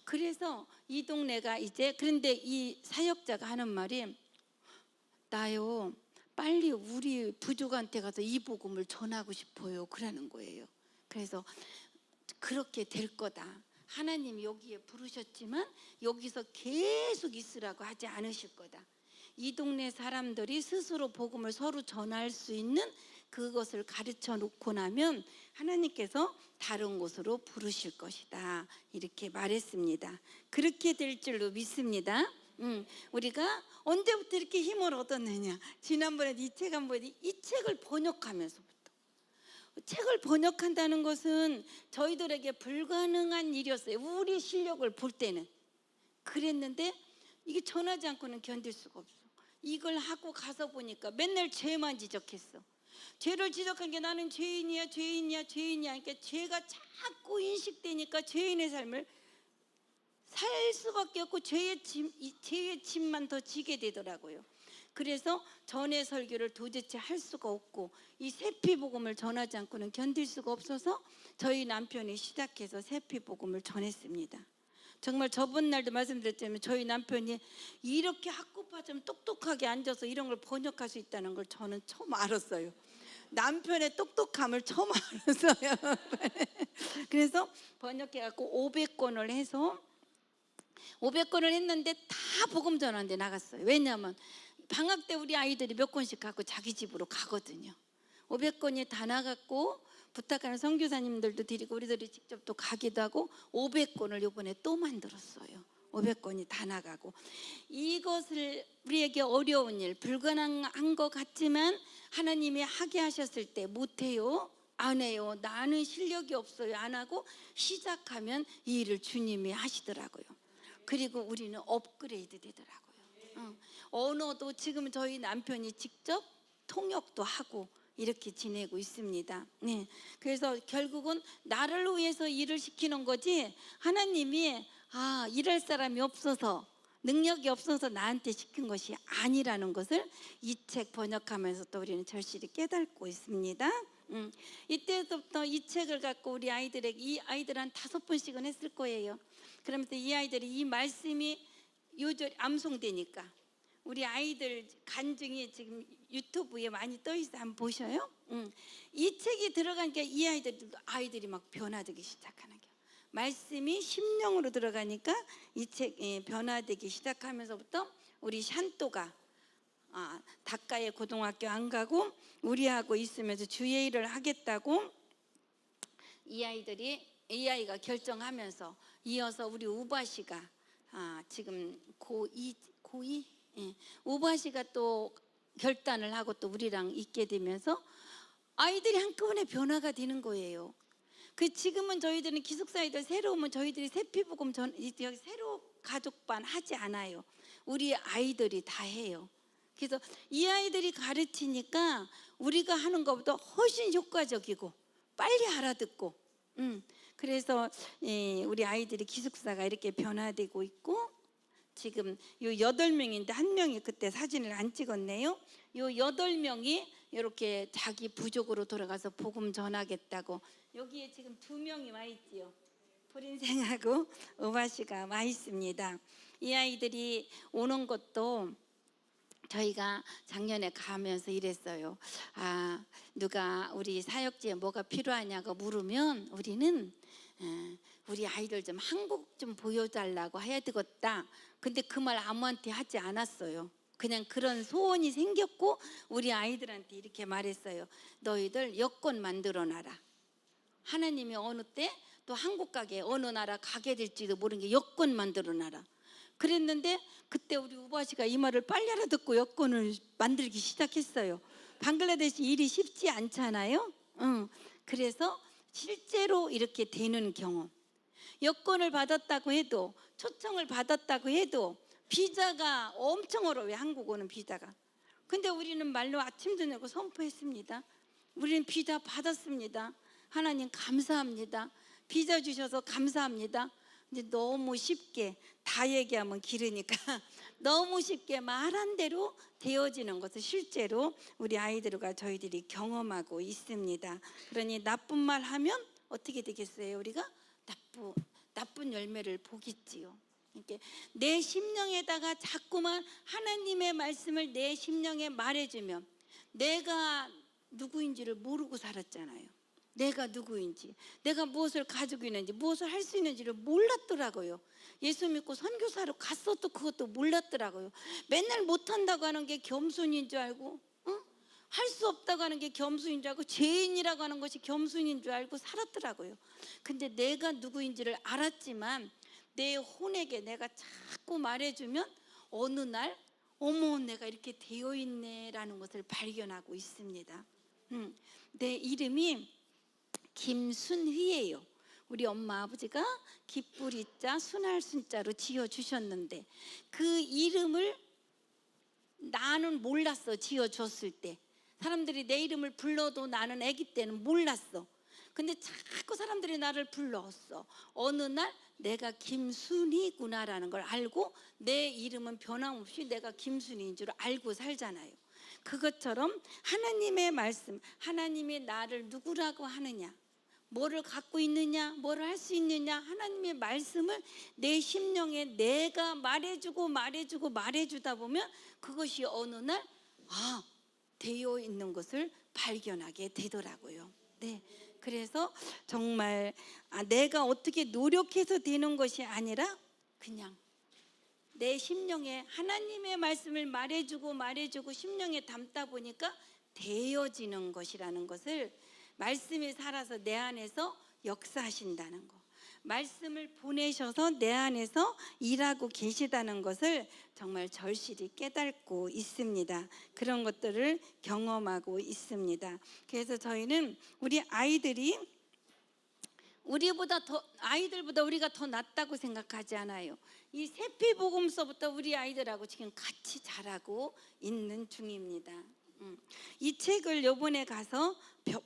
그래서 이 동네가 이제 그런데 이 사역자가 하는 말이 나요 빨리 우리 부족한테 가서 이 복음을 전하고 싶어요. 그러는 거예요. 그래서 그렇게 될 거다. 하나님이 여기에 부르셨지만 여기서 계속 있으라고 하지 않으실 거다. 이 동네 사람들이 스스로 복음을 서로 전할 수 있는 그것을 가르쳐 놓고 나면 하나님께서 다른 곳으로 부르실 것이다. 이렇게 말했습니다. 그렇게 될 줄로 믿습니다. 우리가 언제부터 이렇게 힘을 얻었느냐. 지난번에 이 책 한번 이 책을 번역하면서부터 책을 번역한다는 것은 저희들에게 불가능한 일이었어요. 우리 실력을 볼 때는 그랬는데 이게 전하지 않고는 견딜 수가 없어. 이걸 하고 가서 보니까 맨날 죄만 지적했어. 죄를 지적한 게 나는 죄인이야. 그러니까 죄가 자꾸 인식되니까 죄인의 삶을 살 수밖에 없고 죄의 짐만 더 지게 되더라고요. 그래서 전의 설교를 도대체 할 수가 없고 이 세피복음을 전하지 않고는 견딜 수가 없어서 저희 남편이 시작해서 세피복음을 전했습니다. 정말 저번 날도 말씀드렸지만 저희 남편이 이렇게 학구파처럼 똑똑하게 앉아서 이런 걸 번역할 수 있다는 걸 저는 처음 알았어요. 남편의 똑똑함을 처음 알았어요. 그래서 번역해갖고 500권을 해서 500권을 했는데 다 복음 전하는데 나갔어요. 왜냐하면 방학 때 우리 아이들이 몇 권씩 갖고 자기 집으로 가거든요. 500권이 다 나갔고 부탁하는 선교사님들도 드리고 우리들이 직접 또 가기도 하고 500권을 이번에 또 만들었어요. 500권이 다 나가고 이것을 우리에게 어려운 일 불가능한 것 같지만 하나님이 하게 하셨을 때 못해요. 안 해요. 나는 실력이 없어요. 안 하고 시작하면 이 일을 주님이 하시더라고요. 그리고 우리는 업그레이드 되더라고요. 언어도 지금 저희 남편이 직접 통역도 하고 이렇게 지내고 있습니다. 네. 그래서 결국은 나를 위해서 일을 시키는 거지 하나님이 일할 사람이 없어서 능력이 없어서 나한테 시킨 것이 아니라는 것을 이 책 번역하면서 또 우리는 절실히 깨닫고 있습니다. 이때부터 이 책을 갖고 우리 아이들에게 이 아이들 한 5번씩은 했을 거예요. 그러면서 이 아이들이 이 말씀이 요절 암송되니까 우리 아이들 간증이 지금 유튜브에 많이 떠 있어. 한번 보셔요. 이 책이 들어가니까 이 아이들이 막 변화되기 시작하는 거예요. 말씀이 심령으로 들어가니까 이 책이 변화되기 시작하면서부터 우리 샨또가 닷가에 고등학교 안 가고 우리하고 있으면서 주의 일을 하겠다고 이 아이가 결정하면서 이어서 우리 우바씨가 지금 고2 예. 우바씨가 또 결단을 하고 또 우리랑 있게 되면서 아이들이 한꺼번에 변화가 되는 거예요. 지금은 저희들은 기숙사 아이들 새로 오면 저희들이 새피부금 여기 새로 가족반 하지 않아요. 우리 아이들이 다 해요. 그래서 이 아이들이 가르치니까 우리가 하는 것보다 훨씬 효과적이고 빨리 알아듣고 그래서 우리 아이들이 기숙사가 이렇게 변화되고 있고 지금 요 8명인데 한 명이 그때 사진을 안 찍었네요. 요 8명이 이렇게 자기 부족으로 돌아가서 복음 전하겠다고 여기에 지금 2명이 와 있지요. 불인생하고 우바씨가 와 있습니다. 이 아이들이 오는 것도 저희가 작년에 가면서 이랬어요. 누가 우리 사역지에 뭐가 필요하냐고 물으면 우리는 우리 아이들 좀 한국 좀 보여달라고 해야 되겠다. 근데 그 말 아무한테 하지 않았어요. 그냥 그런 소원이 생겼고 우리 아이들한테 이렇게 말했어요. 너희들 여권 만들어놔라. 하나님이 어느 때 또 한국 가게 어느 나라 가게 될지도 모르는 게 여권 만들어놔라. 그랬는데 그때 우리 우바씨가 이 말을 빨리 알아듣고 여권을 만들기 시작했어요. 방글라데시 일이 쉽지 않잖아요. 그래서 실제로 이렇게 되는 경험. 여권을 받았다고 해도 초청을 받았다고 해도 비자가 엄청 어려워요. 한국 오는 비자가. 근데 우리는 말로 아침 저녁 선포했습니다. 우리는 비자 받았습니다. 하나님 감사합니다. 비자 주셔서 감사합니다. 근데 너무 쉽게 다 얘기하면 길으니까 너무 쉽게 말한 대로 되어지는 것을 실제로 우리 아이들과 저희들이 경험하고 있습니다. 그러니 나쁜 말 하면 어떻게 되겠어요? 우리가 나쁜 열매를 보겠지요. 이렇게 내 심령에다가 자꾸만 하나님의 말씀을 내 심령에 말해주면 내가 누구인지를 모르고 살았잖아요. 내가 누구인지, 내가 무엇을 가지고 있는지, 무엇을 할 수 있는지를 몰랐더라고요. 예수 믿고 선교사로 갔어도 그것도 몰랐더라고요. 맨날 못한다고 하는 게 겸손인 줄 알고, 할 수 없다고 하는 게 겸손인 줄 알고, 죄인이라고 하는 것이 겸손인 줄 알고 살았더라고요. 근데 내가 누구인지를 알았지만 내 혼에게 내가 자꾸 말해주면 어느 날 어머 내가 이렇게 되어 있네라는 것을 발견하고 있습니다. 내 이름이 김순휘예요. 우리 엄마 아버지가 기쁘리자 순할 순자로 지어주셨는데 그 이름을 나는 몰랐어. 지어줬을 때 사람들이 내 이름을 불러도 나는 아기 때는 몰랐어. 근데 자꾸 사람들이 나를 불렀어. 어느 날 내가 김순희구나라는 걸 알고 내 이름은 변함없이 내가 김순희인 줄 알고 살잖아요. 그것처럼 하나님의 말씀, 하나님이 나를 누구라고 하느냐, 뭐를 갖고 있느냐, 뭐를 할 수 있느냐, 하나님의 말씀을 내 심령에 내가 말해주다 보면 그것이 어느 날 되어 있는 것을 발견하게 되더라고요. 네, 그래서 정말 내가 어떻게 노력해서 되는 것이 아니라 그냥 내 심령에 하나님의 말씀을 말해주고 심령에 담다 보니까 되어지는 것이라는 것을 말씀이 살아서 내 안에서 역사하신다는 것, 말씀을 보내셔서 내 안에서 일하고 계시다는 것을 정말 절실히 깨닫고 있습니다. 그런 것들을 경험하고 있습니다. 그래서 저희는 우리 아이들보다 우리가 더 낫다고 생각하지 않아요. 이 세피복음서부터 우리 아이들하고 지금 같이 자라고 있는 중입니다. 이 책을 요번에 가서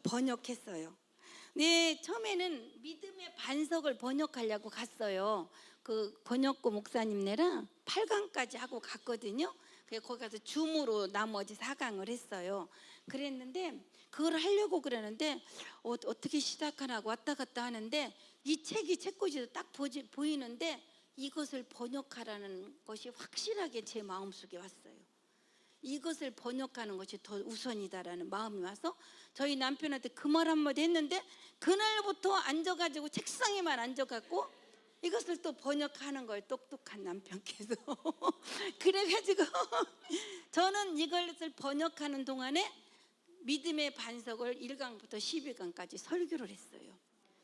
번역했어요. 네, 처음에는 믿음의 반석을 번역하려고 갔어요. 그 번역고 목사님네랑 8강까지 하고 갔거든요. 거기 가서 줌으로 나머지 4강을 했어요. 그랬는데 그걸 하려고 그러는데 어떻게 시작하라고 왔다 갔다 하는데 이 책이 책꽂이도 딱 보이는데 이것을 번역하라는 것이 확실하게 제 마음속에 왔어요. 이것을 번역하는 것이 더 우선이다라는 마음이 와서 저희 남편한테 그 말 한마디 했는데 그날부터 앉아가지고 책상에만 앉아갖고 이것을 또 번역하는 거예요. 똑똑한 남편께서. 그래가지고 저는 이것을 번역하는 동안에 믿음의 반석을 1강부터 12강까지 설교를 했어요.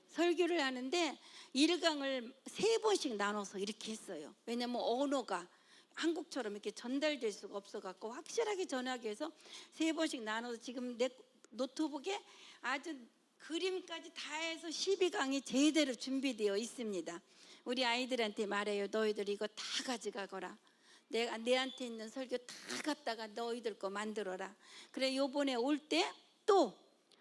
설교를 하는데 1강을 3번씩 나눠서 이렇게 했어요. 왜냐면 언어가 한국처럼 이렇게 전달될 수가 없어갖고 확실하게 전하기 위해서 3번씩 나눠서 지금 내 노트북에 아주 그림까지 다 해서 12강이 제대로 준비되어 있습니다. 우리 아이들한테 말해요. 너희들 이거 다 가져가거라. 내가 내한테 있는 설교 다 갖다가 너희들 거 만들어라. 그래 요번에 올 때 또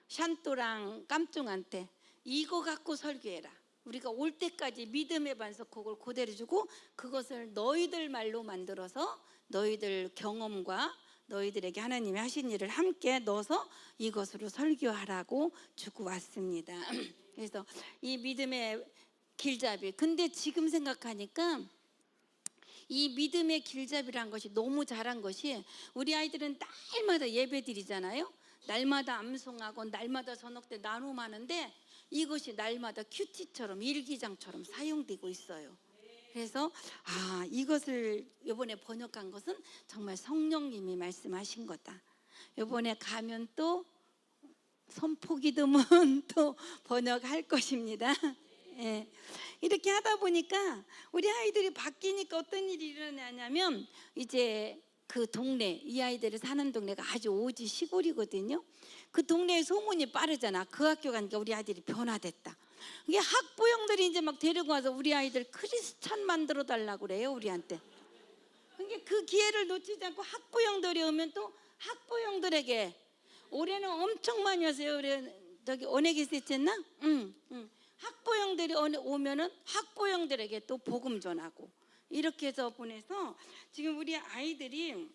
샨또랑 깜뚱한테 이거 갖고 설교해라. 우리가 올 때까지 믿음의 반석 그걸 그대로 주고 그것을 너희들 말로 만들어서 너희들 경험과 너희들에게 하나님이 하신 일을 함께 넣어서 이것으로 설교하라고 주고 왔습니다. 그래서 이 믿음의 길잡이. 근데 지금 생각하니까 이 믿음의 길잡이란 것이 너무 잘한 것이 우리 아이들은 날마다 예배 드리잖아요. 날마다 암송하고 날마다 저녁 때 나눔하는데 이것이 날마다 큐티처럼 일기장처럼 사용되고 있어요. 그래서 이것을 이번에 번역한 것은 정말 성령님이 말씀하신 거다. 이번에 가면 또 선포기도문 또 번역할 것입니다. 예. 이렇게 하다 보니까 우리 아이들이 바뀌니까 어떤 일이 일어나냐면 이제 그 동네 이 아이들이 사는 동네가 아주 오지 시골이거든요. 그 동네에 소문이 빠르잖아. 그 학교 가니까 우리 아이들이 변화됐다. 이게 학부형들이 이제 막 데리고 와서 우리 아이들 크리스찬 만들어 달라고 그래요 우리한테. 그러니까 그 기회를 놓치지 않고 학부형들이 오면 또 학부형들에게 올해는 엄청 많이 왔어요. 올해 저기 언에게서 했잖아. 학부형들이 오면은 학부형들에게 또 복음 전하고 이렇게 해서 보내서 지금 우리 아이들이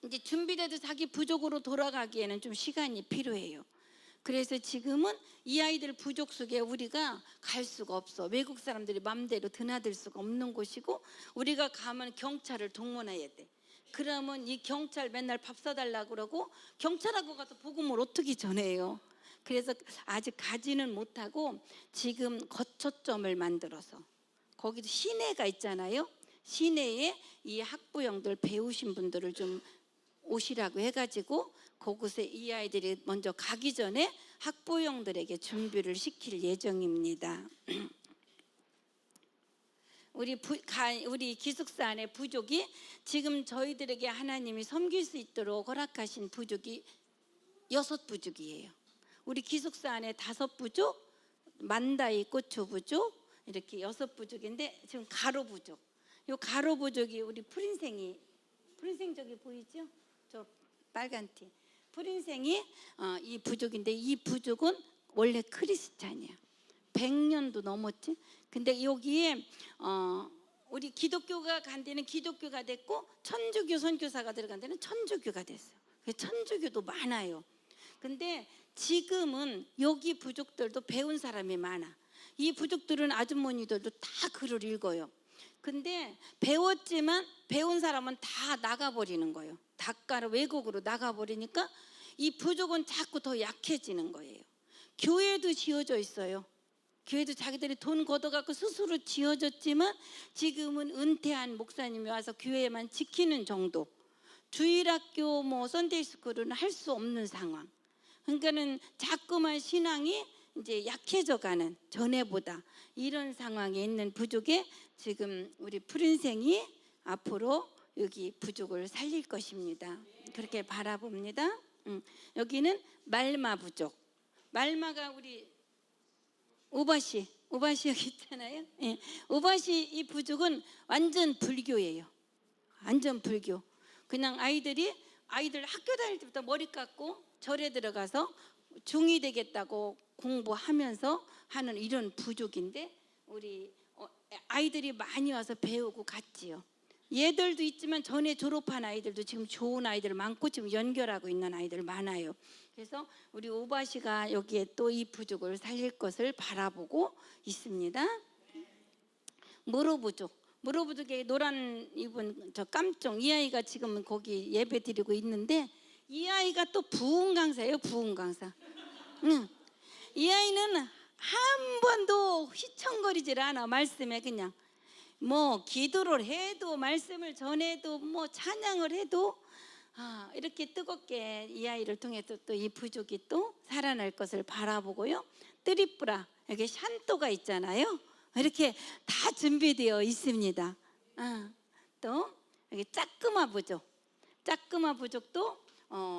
이제 준비돼도 자기 부족으로 돌아가기에는 좀 시간이 필요해요. 그래서 지금은 이 아이들 부족 속에 우리가 갈 수가 없어. 외국 사람들이 마음대로 드나들 수가 없는 곳이고 우리가 가면 경찰을 동원해야 돼. 그러면 이 경찰 맨날 밥 사달라고 그러고 경찰하고 가서 복음을 어떻게 전해요? 그래서 아직 가지는 못하고 지금 거처점을 만들어서 거기도 시내가 있잖아요. 시내에 이 학부형들 배우신 분들을 좀 오시라고 해가지고 그곳에 이 아이들이 먼저 가기 전에 학부형들에게 준비를 시킬 예정입니다. 우리 기숙사 안에 부족이 지금 저희들에게 하나님이 섬길 수 있도록 허락하신 부족이 6부족이에요. 우리 기숙사 안에 5부족, 만다이 고추 부족 이렇게 6부족인데 지금 가로 부족. 요 가로 부족이 우리 푸린생 저기 보이죠? 저 빨간 티. 푸린생이 이 부족인데 이 부족은 원래 크리스찬이야. 100년도 넘었지. 근데 여기에 우리 기독교가 간 데는 기독교가 됐고 천주교 선교사가 들어간 데는 천주교가 됐어요. 천주교도 많아요. 근데 지금은 여기 부족들도 배운 사람이 많아. 이 부족들은 아주머니들도 다 글을 읽어요. 근데 배웠지만 배운 사람은 다 나가버리는 거예요. 닭가로 외국으로 나가버리니까 이 부족은 자꾸 더 약해지는 거예요. 교회도 지어져 있어요. 교회도 자기들이 돈 걷어갖고 스스로 지어졌지만 지금은 은퇴한 목사님이 와서 교회만 지키는 정도. 주일학교 선데이스쿨은 할 수 없는 상황. 그러니까는 자꾸만 신앙이 이제 약해져가는 전에보다 이런 상황에 있는 부족에 지금 우리 푸른생이 앞으로 여기 부족을 살릴 것입니다. 그렇게 바라봅니다. 여기는 말마 부족. 말마가 우리 우바시 여기 있잖아요. 예. 우바시 이 부족은 완전 불교예요. 완전 불교. 그냥 아이들 학교 다닐 때부터 머리 깎고 절에 들어가서 중이 되겠다고 공부하면서 하는 이런 부족인데 우리 아이들이 많이 와서 배우고 갔지요. 얘들도 있지만 전에 졸업한 아이들도 지금 좋은 아이들 많고 지금 연결하고 있는 아이들 많아요. 그래서 우리 오바시가 여기에 또 이 부족을 살릴 것을 바라보고 있습니다. 무로부족에 노란 입은 저 깜종 이 아이가 지금 거기 예배 드리고 있는데 이 아이가 또 부흥 강사예요. 부흥 강사. 이 아이는 한 번도 휘청거리질 않아. 말씀에 그냥 기도를 해도 말씀을 전해도 찬양을 해도 이렇게 뜨겁게 이 아이를 통해서 또 이 부족이 또 살아날 것을 바라보고요. 뜨리뿌라 여기 샨또가 있잖아요. 이렇게 다 준비되어 있습니다. 또 여기 짝그마 부족도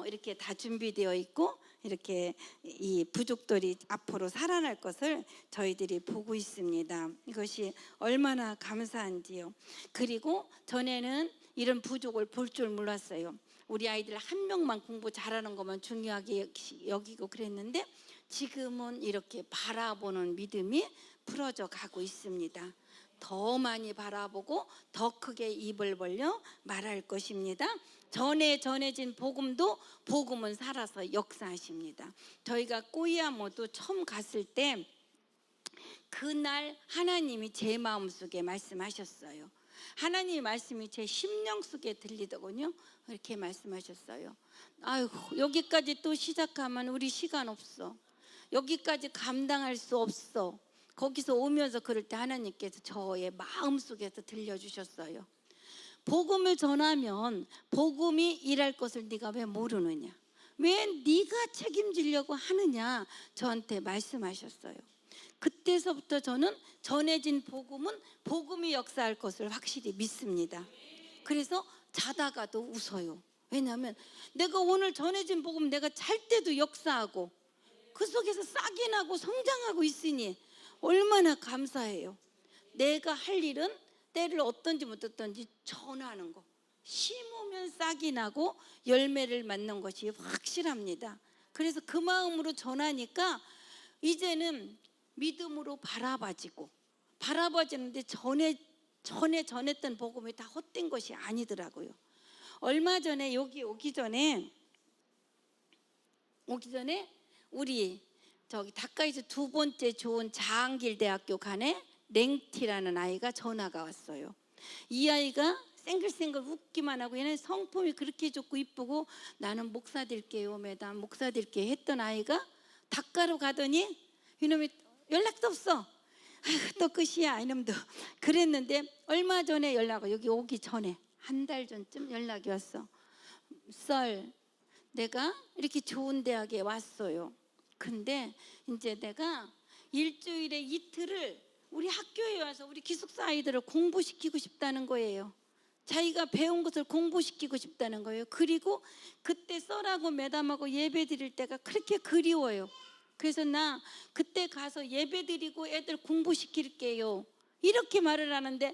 이렇게 다 준비되어 있고, 이렇게 이 부족들이 앞으로 살아날 것을 저희들이 보고 있습니다. 이것이 얼마나 감사한지요. 그리고 전에는 이런 부족을 볼 줄 몰랐어요. 우리 아이들 한 명만 공부 잘하는 것만 중요하게 여기고 그랬는데, 지금은 이렇게 바라보는 믿음이 풀어져 가고 있습니다. 더 많이 바라보고 더 크게 입을 벌려 말할 것입니다. 전에 전해진 복음도 복음은 살아서 역사하십니다. 저희가 꼬이아모도 처음 갔을 때 그날 하나님이 제 마음속에 말씀하셨어요. 하나님의 말씀이 제 심령 속에 들리더군요. 이렇게 말씀하셨어요. 아이고, 여기까지 또 시작하면 우리 시간 없어. 여기까지 감당할 수 없어. 거기서 오면서 그럴 때 하나님께서 저의 마음속에서 들려주셨어요. 복음을 전하면 복음이 일할 것을 네가 왜 모르느냐, 왜 네가 책임지려고 하느냐, 저한테 말씀하셨어요. 그때서부터 저는 전해진 복음은 복음이 역사할 것을 확실히 믿습니다. 그래서 자다가도 웃어요. 왜냐하면 내가 오늘 전해진 복음 내가 잘 때도 역사하고 그 속에서 싹이 나고 성장하고 있으니 얼마나 감사해요. 내가 할 일은 때를 어떤지 못했던지 전하는 거, 심으면 싹이 나고 열매를 맺는 것이 확실합니다. 그래서 그 마음으로 전하니까 이제는 믿음으로 바라봐지는데 전에 전했던 복음이 다 헛된 것이 아니더라고요. 얼마 전에 여기 오기 전에 우리 저기 닭가에서 두 번째 좋은 자한길대학교 간에 랭티라는 아이가 전화가 왔어요. 이 아이가 생글생글 웃기만 하고, 얘는 성품이 그렇게 좋고 이쁘고, 나는 목사 될게요 매담, 목사 될게 했던 아이가 닭가로 가더니 이놈이 연락도 없어. 아이고, 또 끝이야 이놈도. 그랬는데 얼마 전에 연락을, 여기 오기 전에 한 달 전쯤 연락이 왔어. 썰, 내가 이렇게 좋은 대학에 왔어요. 근데 이제 내가 일주일에 이틀을 우리 학교에 와서 우리 기숙사 아이들을 공부시키고 싶다는 거예요. 자기가 배운 것을 공부시키고 싶다는 거예요. 그리고 그때 썰하고 매담하고 예배 드릴 때가 그렇게 그리워요. 그래서 나 그때 가서 예배 드리고 애들 공부시킬게요, 이렇게 말을 하는데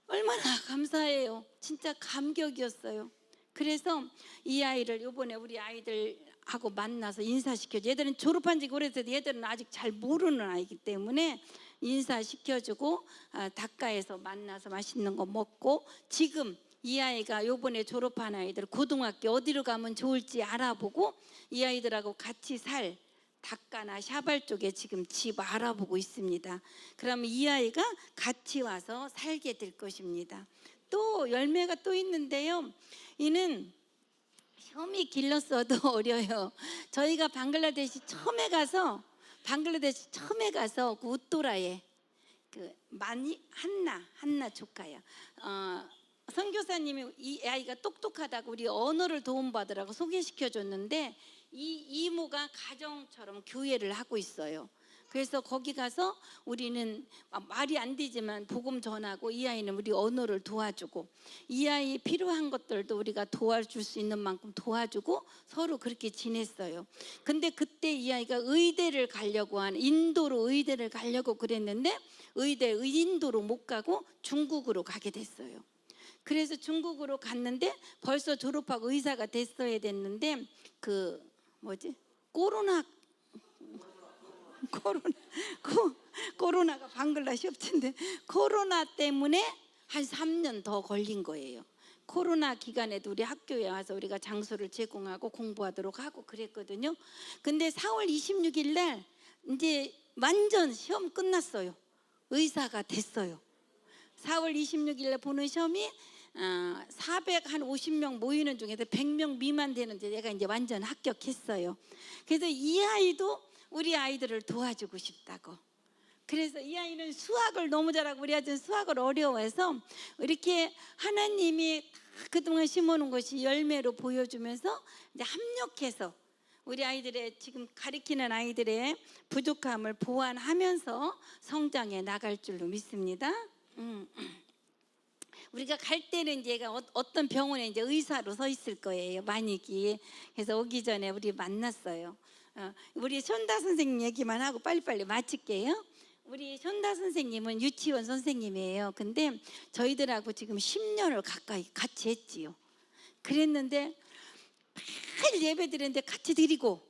얼마나 감사해요. 진짜 감격이었어요. 그래서 이 아이를 이번에 우리 아이들하고 만나서 인사시켜줘. 얘들은 졸업한 지 오래돼서 얘들은 아직 잘 모르는 아이기 때문에 인사시켜주고, 닭가에서 만나서 맛있는 거 먹고, 지금 이 아이가 이번에 졸업한 아이들 고등학교 어디로 가면 좋을지 알아보고 이 아이들하고 같이 살 닭가나 샤발 쪽에 지금 집 알아보고 있습니다. 그러면 이 아이가 같이 와서 살게 될 것입니다. 또 열매가 또 있는데요, 이는 혐이 길렀어도 어려요. 저희가 방글라데시 처음에 가서 그 웃도라에 그 한나 조카야. 선교사님이 이 아이가 똑똑하다고 우리 언어를 도움받으라고 소개시켜줬는데, 이 이모가 가정처럼 교회를 하고 있어요. 그래서 거기 가서 우리는 말이 안 되지만 복음 전하고, 이 아이는 우리 언어를 도와주고, 이 아이 필요한 것들도 우리가 도와줄 수 있는 만큼 도와주고 서로 그렇게 지냈어요. 근데 그때 이 아이가 의대를 가려고 인도로 의대를 가려고 그랬는데 인도로 못 가고 중국으로 가게 됐어요. 그래서 중국으로 갔는데 벌써 졸업하고 의사가 됐어야 됐는데 코로나가 방글라시 없던데 코로나 때문에 한 3년 더 걸린 거예요. 코로나 기간에도 우리 학교에 와서 우리가 장소를 제공하고 공부하도록 하고 그랬거든요. 근데 4월 26일 날 이제 완전 시험 끝났어요. 의사가 됐어요. 4월 26일 날 보는 시험이 450명 모이는 중에서 100명 미만 되는데 내가 이제 완전 합격했어요. 그래서 이 아이도 우리 아이들을 도와주고 싶다고. 그래서 이 아이는 수학을 너무 잘하고, 우리 아이는 수학을 어려워해서 이렇게 하나님이 그동안 심어놓은 것이 열매로 보여주면서 이제 합력해서 우리 아이들의 지금 가르치는 아이들의 부족함을 보완하면서 성장해 나갈 줄로 믿습니다. 우리가 갈 때는 이제 어떤 병원에 이제 의사로 서 있을 거예요. 만익이. 그래서 오기 전에 우리 만났어요. 우리 손다 선생님 얘기만 하고 빨리빨리 마칠게요. 우리 손다 선생님은 유치원 선생님이에요. 근데 저희들하고 지금 10년을 가까이 같이 했지요. 그랬는데 매일 예배 드리는데 같이 드리고,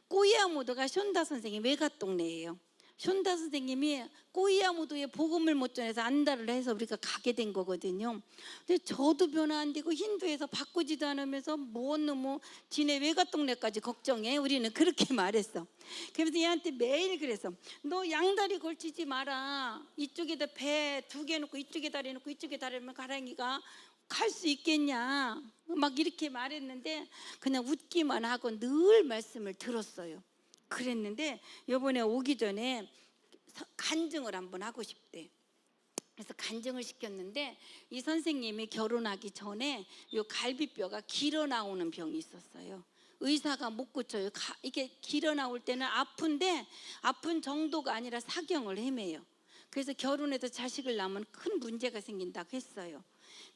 꼬이아무도가 손다 선생님 외갓 동네예요. 손다 선생님이 꼬이아무도에 복음을 못 전해서 안달을 해서 우리가 가게 된 거거든요. 근데 저도 변화 안 되고 힌두에서 바꾸지도 않으면서 뭔 놈의 지네 외갓 동네까지 걱정해. 우리는 그렇게 말했어. 그래서 얘한테 매일 그래서 너 양다리 걸치지 마라. 이쪽에다 배 2개 놓고 이쪽에 다리 놓고 이쪽에 다리 놓으면 가랑이가 갈 수 있겠냐 막 이렇게 말했는데 그냥 웃기만 하고 늘 말씀을 들었어요. 그랬는데 이번에 오기 전에 간증을 한번 하고 싶대. 그래서 간증을 시켰는데 이 선생님이 결혼하기 전에 요 갈비뼈가 길어 나오는 병이 있었어요. 의사가 못 고쳐요. 이게 길어 나올 때는 아픈데 아픈 정도가 아니라 사경을 헤매요. 그래서 결혼해서 자식을 낳으면 큰 문제가 생긴다고 했어요.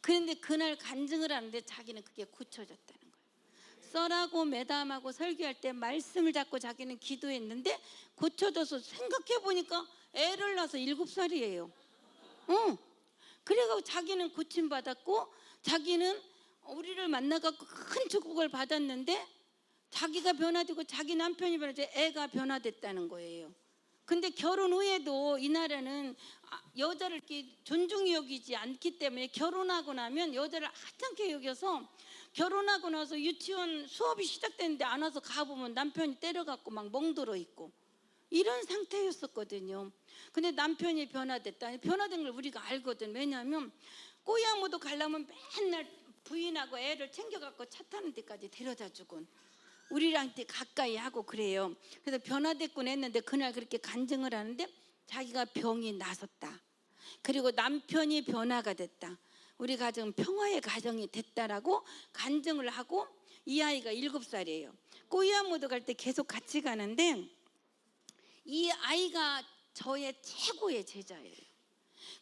그런데 그날 간증을 하는데 자기는 그게 고쳐졌다는 거예요. 썰하고 매담하고 설교할 때 말씀을 잡고 자기는 기도했는데 고쳐져서 생각해 보니까 애를 낳아서 7살이에요. 그래가지고 자기는 고침받았고 자기는 우리를 만나갖고 큰 축복을 받았는데 자기가 변화되고 자기 남편이 변화되고 애가 변화됐다는 거예요. 근데 결혼 후에도 이 나라는 여자를 이렇게 존중히 여기지 않기 때문에 결혼하고 나면 여자를 하찮게 여겨서 결혼하고 나서 유치원 수업이 시작됐는데 안 와서 가보면 남편이 때려갖고 막 멍들어 있고 이런 상태였었거든요. 근데 남편이 변화됐다. 변화된 걸 우리가 알거든. 왜냐하면 꼬야모도 가려면 맨날 부인하고 애를 챙겨갖고 차 타는 데까지 데려다 주곤 우리한테 가까이 하고 그래요. 그래서 변화됐군 했는데 그날 그렇게 간증을 하는데 자기가 병이 나섰다. 그리고 남편이 변화가 됐다. 우리 가정은 평화의 가정이 됐다라고 간증을 하고 이 아이가 7살이에요. 꼬이아모드 갈 때 계속 같이 가는데 이 아이가 저의 최고의 제자예요.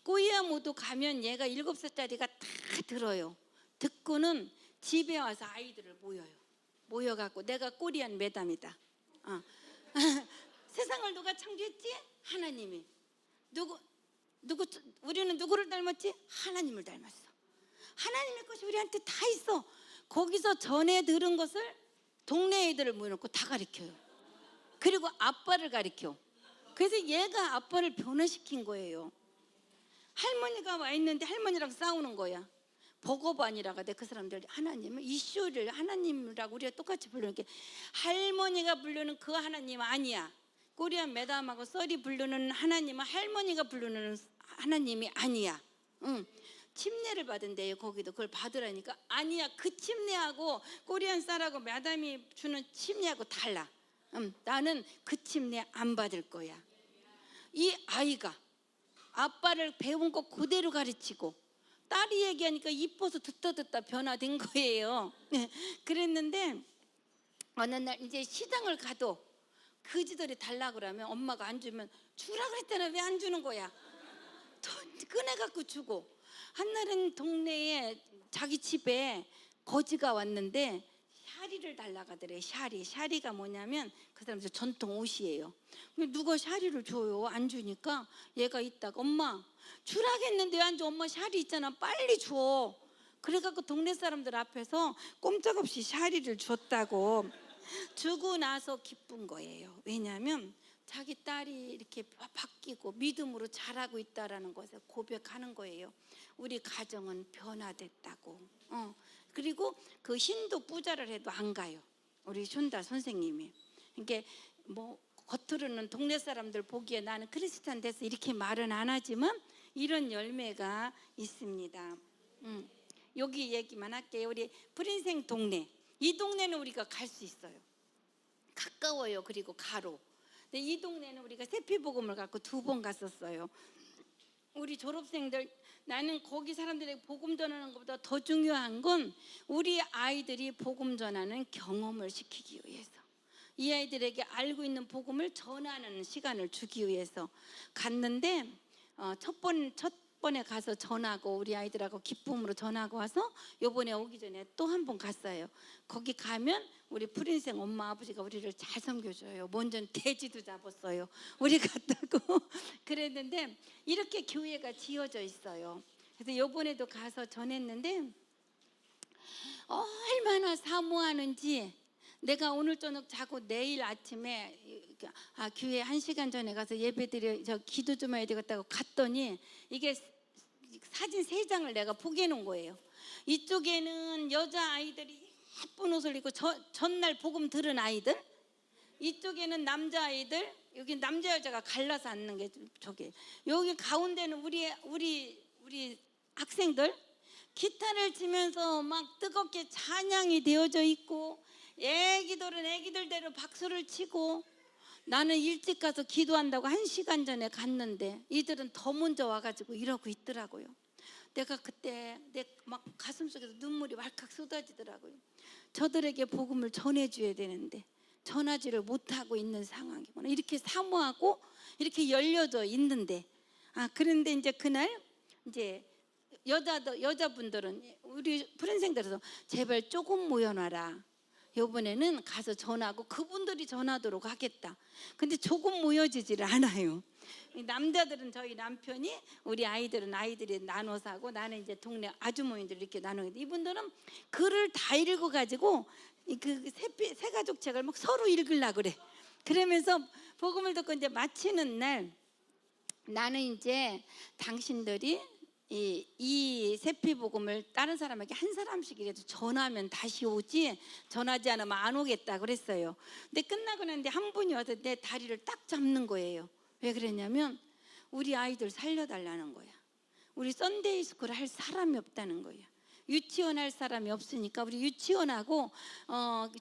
꼬이아모드 가면 얘가 7살짜리가 다 들어요. 듣고는 집에 와서 아이들을 모여갖고 내가 꼬리한 매담이다. 세상을 누가 창조했지? 하나님이. 우리는 누구를 닮았지? 하나님을 닮았어. 하나님의 것이 우리한테 다 있어. 거기서 전에 들은 것을 동네 애들을 모여놓고 다 가르쳐요. 그리고 아빠를 가르쳐. 그래서 얘가 아빠를 변화시킨 거예요. 할머니가 와 있는데 할머니랑 싸우는 거야. 버거반이라고 하대. 그 사람들 하나님은 이슈를 하나님이라고 우리가 똑같이 부르는 게 할머니가 부르는 그 하나님 아니야. 꼬리한 매담하고 썰이 부르는 하나님은 할머니가 부르는 하나님이 아니야. 침례를 받은대요. 거기도 그걸 받으라니까 아니야. 그 침례하고 꼬리한 쌀하고 매담이 주는 침례하고 달라. 나는 그 침례 안 받을 거야. 이 아이가 아빠를 배운 거 그대로 가르치고 딸이 얘기하니까 이뻐서 듣다 변화된 거예요. 그랬는데 어느 날 이제 시장을 가도 그지들이 달라고 그러면 엄마가 안 주면 주라 그랬잖아. 왜 안 주는 거야? 꺼내갖고 주고. 한날은 동네에 자기 집에 거지가 왔는데 샤리를 달라고 하더래. 샤리가 뭐냐면 그 사람들 전통 옷이에요. 누가 샤리를 줘요? 안 주니까 얘가 있다가 엄마 주라겠는데 왜 안 줘? 엄마 샤리 있잖아. 빨리 줘. 그래갖고 동네 사람들 앞에서 꼼짝없이 샤리를 줬다고. 주고 나서 기쁜 거예요. 왜냐하면 자기 딸이 이렇게 바뀌고 믿음으로 자라고 있다라는 것을 고백하는 거예요. 우리 가정은 변화됐다고. 그리고 그 힌두 부자를 해도 안 가요. 우리 슌다 선생님이. 그러니까 뭐 겉으로는 동네 사람들 보기에 나는 크리스찬 돼서 이렇게 말은 안 하지만 이런 열매가 있습니다. 여기 얘기만 할게요. 우리 프린생 동네. 이 동네는 우리가 갈 수 있어요. 가까워요. 그리고 가로. 근데 이 동네는 우리가 세피복음을 갖고 2번 갔었어요. 우리 졸업생들 나는 거기 사람들에게 복음 전하는 것보다 더 중요한 건 우리 아이들이 복음 전하는 경험을 시키기 위해서. 이 아이들에게 알고 있는 복음을 전하는 시간을 주기 위해서 갔는데 첫 번에 가서 전하고 우리 아이들하고 기쁨으로 전하고 와서 요번에 오기 전에 또 한 번 갔어요. 거기 가면 우리 프린생 엄마 아버지가 우리를 잘 섬겨줘요. 먼저는 돼지도 잡았어요. 우리 갔다고 그랬는데 이렇게 교회가 지어져 있어요. 그래서 요번에도 가서 전했는데 얼마나 사모하는지 내가 오늘 저녁 자고 내일 아침에 교회 1시간 전에 가서 예배드려 기도 좀 해야 되겠다고 갔더니 이게 사진 3장을 내가 포개해 놓은 거예요. 이쪽에는 여자아이들이 예쁜 옷을 입고 전날 복음 들은 아이들, 이쪽에는 남자아이들, 여기 남자 여자가 갈라서 앉는 게 저게, 여기 가운데는 우리 학생들 기타를 치면서 막 뜨겁게 찬양이 되어져 있고 애기들은 애기들대로 박수를 치고, 나는 일찍 가서 기도한다고 1시간 전에 갔는데 이들은 더 먼저 와가지고 이러고 있더라고요. 내가 그때 내 막 가슴속에서 눈물이 왈칵 쏟아지더라고요. 저들에게 복음을 전해줘야 되는데 전하지를 못하고 있는 상황이구나. 이렇게 사모하고 이렇게 열려져 있는데, 그런데 이제 그날 이제 여자분들은 우리 프렌생들에서 제발 조금 모여놔라. 이번에는 가서 전하고 그분들이 전하도록 하겠다. 근데 조금 모여지지를 않아요. 남자들은 저희 남편이, 우리 아이들은 아이들이 나눠서 하고, 나는 이제 동네 아주머니들 이렇게 나누는데, 이분들은 글을 다 읽어가지고 그 세 가족 책을 막 서로 읽으려고 그래. 그러면서 복음을 듣고 이제 마치는 날, 나는 이제 당신들이 이 세피복음을 다른 사람에게 한 사람씩이라도 전하면 다시 오지, 전하지 않으면 안 오겠다 그랬어요. 근데 끝나고 났는데 한 분이 와서 내 다리를 딱 잡는 거예요. 왜 그랬냐면 우리 아이들 살려달라는 거야. 우리 썬데이 스쿨 할 사람이 없다는 거야. 유치원 할 사람이 없으니까 우리 유치원하고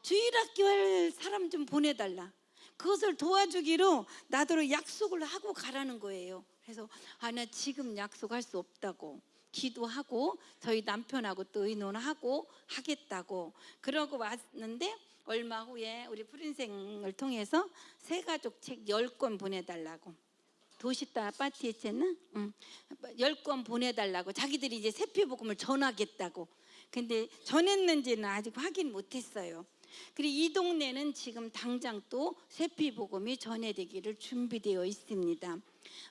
주일학교 할 사람 좀 보내달라. 그것을 도와주기로 나더러 약속을 하고 가라는 거예요. 그래서 나 지금 약속할 수 없다고 기도하고 저희 남편하고 또 의논하고 하겠다고 그러고 왔는데, 얼마 후에 우리 프린생을 통해서 세 가족 책 10권 보내달라고, 도시다 파티 했잖아. 10권 보내달라고, 자기들이 이제 세피복음을 전하겠다고. 근데 전했는지는 아직 확인 못했어요. 그리고 이 동네는 지금 당장 또 세피복음이 전해되기를 준비되어 있습니다.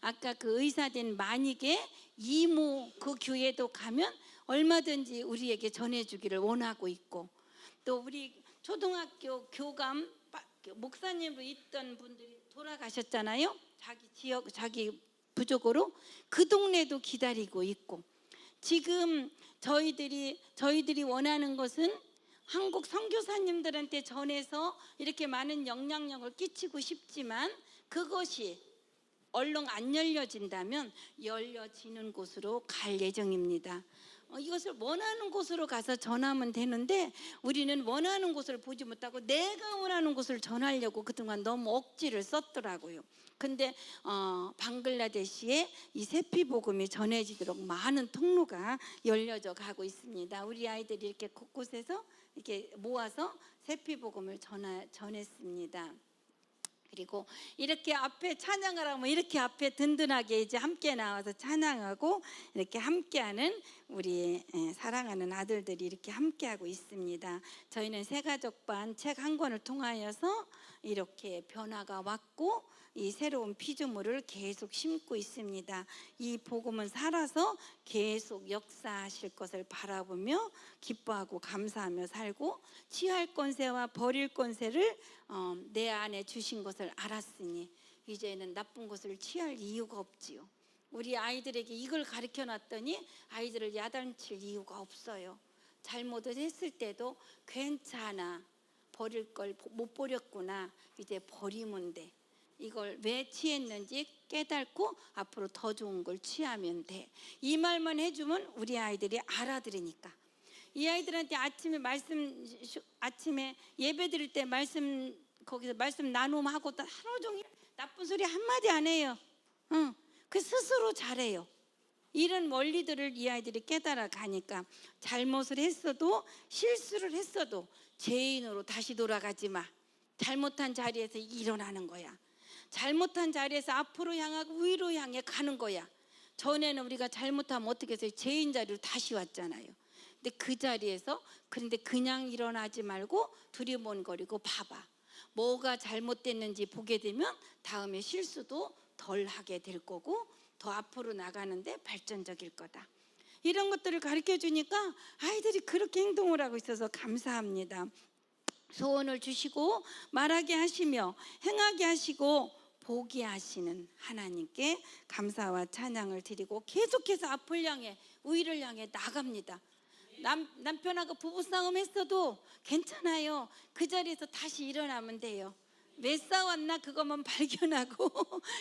아까 그 의사된 만익의 이모 그 교회도 가면 얼마든지 우리에게 전해주기를 원하고 있고, 또 우리 초등학교 교감 목사님으로 있던 분들이 돌아가셨잖아요. 자기 지역 자기 부족으로 그 동네도 기다리고 있고, 지금 저희들이 원하는 것은 한국 선교사님들한테 전해서 이렇게 많은 영향력을 끼치고 싶지만, 그것이 얼른 안 열려진다면 열려지는 곳으로 갈 예정입니다. 이것을 원하는 곳으로 가서 전하면 되는데, 우리는 원하는 곳을 보지 못하고 내가 원하는 곳을 전하려고 그동안 너무 억지를 썼더라고요. 근데 방글라데시에 이 세피복음이 전해지도록 많은 통로가 열려져 가고 있습니다. 우리 아이들이 이렇게 곳곳에서 이렇게 모아서 세피복음을 전했습니다. 그리고 이렇게 앞에 찬양을 하면 이렇게 앞에 든든하게 이제 함께 나와서 찬양하고 이렇게 함께하는 우리 사랑하는 아들들이 이렇게 함께하고 있습니다. 저희는 새가족반 책 한 권을 통하여서 이렇게 변화가 왔고 이 새로운 피조물을 계속 심고 있습니다. 이 복음은 살아서 계속 역사하실 것을 바라보며 기뻐하고 감사하며 살고, 취할 권세와 버릴 권세를 내 안에 주신 것을 알았으니 이제는 나쁜 것을 취할 이유가 없지요. 우리 아이들에게 이걸 가르쳐 놨더니 아이들을 야단칠 이유가 없어요. 잘못을 했을 때도 괜찮아, 버릴 걸 못 버렸구나, 이제 버리면 돼. 이걸 왜 취했는지 깨닫고 앞으로 더 좋은 걸 취하면 돼. 이 말만 해주면 우리 아이들이 알아들으니까. 이 아이들한테 아침에 예배 드릴 때 거기서 말씀 나눔하고 또 하루 종일 나쁜 소리 한마디 안 해요. 그 스스로 잘해요. 이런 원리들을 이 아이들이 깨달아 가니까 잘못을 했어도 실수를 했어도 죄인으로 다시 돌아가지 마. 잘못한 자리에서 일어나는 거야. 잘못한 자리에서 앞으로 향하고 위로 향해 가는 거야. 전에는 우리가 잘못하면 어떻게 해서 죄인 자리로 다시 왔잖아요. 근데 그 자리에서 그런데 그냥 일어나지 말고 두리번거리고 봐봐. 뭐가 잘못됐는지 보게 되면 다음에 실수도 덜 하게 될 거고 더 앞으로 나가는데 발전적일 거다. 이런 것들을 가르쳐 주니까 아이들이 그렇게 행동을 하고 있어서 감사합니다. 소원을 주시고 말하게 하시며 행하게 하시고 보게 하시는 하나님께 감사와 찬양을 드리고 계속해서 앞을 향해 위를 향해 나갑니다. 남편하고 부부싸움 했어도 괜찮아요. 그 자리에서 다시 일어나면 돼요. 왜 싸웠나 그것만 발견하고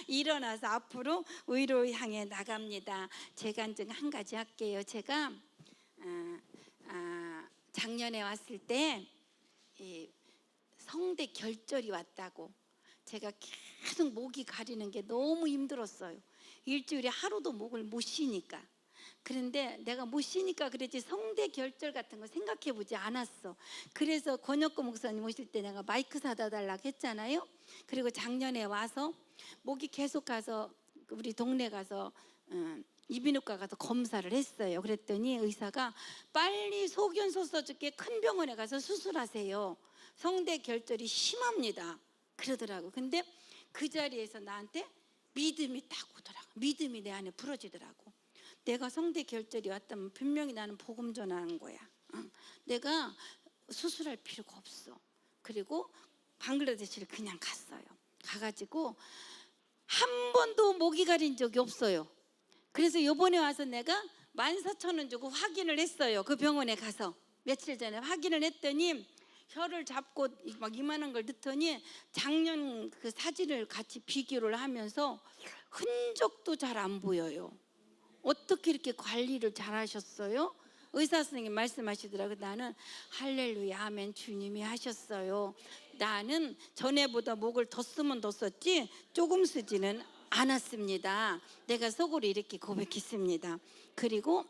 일어나서 앞으로 위로 향해 나갑니다. 제가 이제 한 가지 할게요. 제가 작년에 왔을 때 성대 결절이 왔다고 제가 계속 목이 가리는 게 너무 힘들었어요. 일주일에 하루도 목을 못 쉬니까. 그런데 내가 못 쉬니까 그랬지 성대 결절 같은 거 생각해 보지 않았어. 그래서 권혁구 목사님 오실 때 내가 마이크 사다 달라고 했잖아요. 그리고 작년에 와서 목이 계속 가서 우리 동네 가서 이비인후과 가서 검사를 했어요. 그랬더니 의사가 빨리 소견서 써줄게 큰 병원에 가서 수술하세요. 성대 결절이 심합니다. 그러더라고. 근데 그 자리에서 나한테 믿음이 딱 오더라고. 믿음이 내 안에 부러지더라고. 내가 성대 결절이 왔다면 분명히 나는 복음 전하는 거야. 내가 수술할 필요가 없어. 그리고 방글라데시를 그냥 갔어요. 가가지고 한 번도 목이 가린 적이 없어요. 그래서 이번에 와서 내가 14,000원 주고 확인을 했어요. 그 병원에 가서 며칠 전에 확인을 했더니 혀를 잡고 막 이만한 걸 넣더니 작년 그 사진을 같이 비교를 하면서 흔적도 잘 안 보여요. 어떻게 이렇게 관리를 잘 하셨어요? 의사 선생님 말씀하시더라고요. 나는 할렐루야 아멘 주님이 하셨어요. 나는 전에보다 목을 더 쓰면 더 썼지 조금 쓰지는 않았습니다. 내가 속으로 이렇게 고백했습니다. 그리고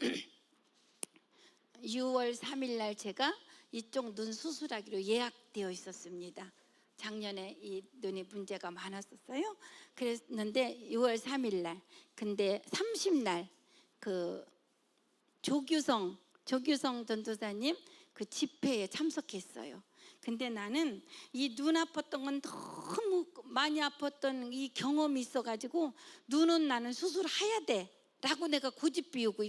6월 3일 날 제가 이쪽 눈 수술하기로 예약되어 있었습니다. 작년에 이 눈에 문제가 많았었어요. 그랬는데 6월 3일 날 근데 30날 그 조규성 전도사님 그 집회에 참석했어요. 근데 나는 이 눈 아팠던 건 너무 많이 아팠던 이 경험이 있어가지고 눈은 나는 수술해야 돼 라고 내가 고집 피우고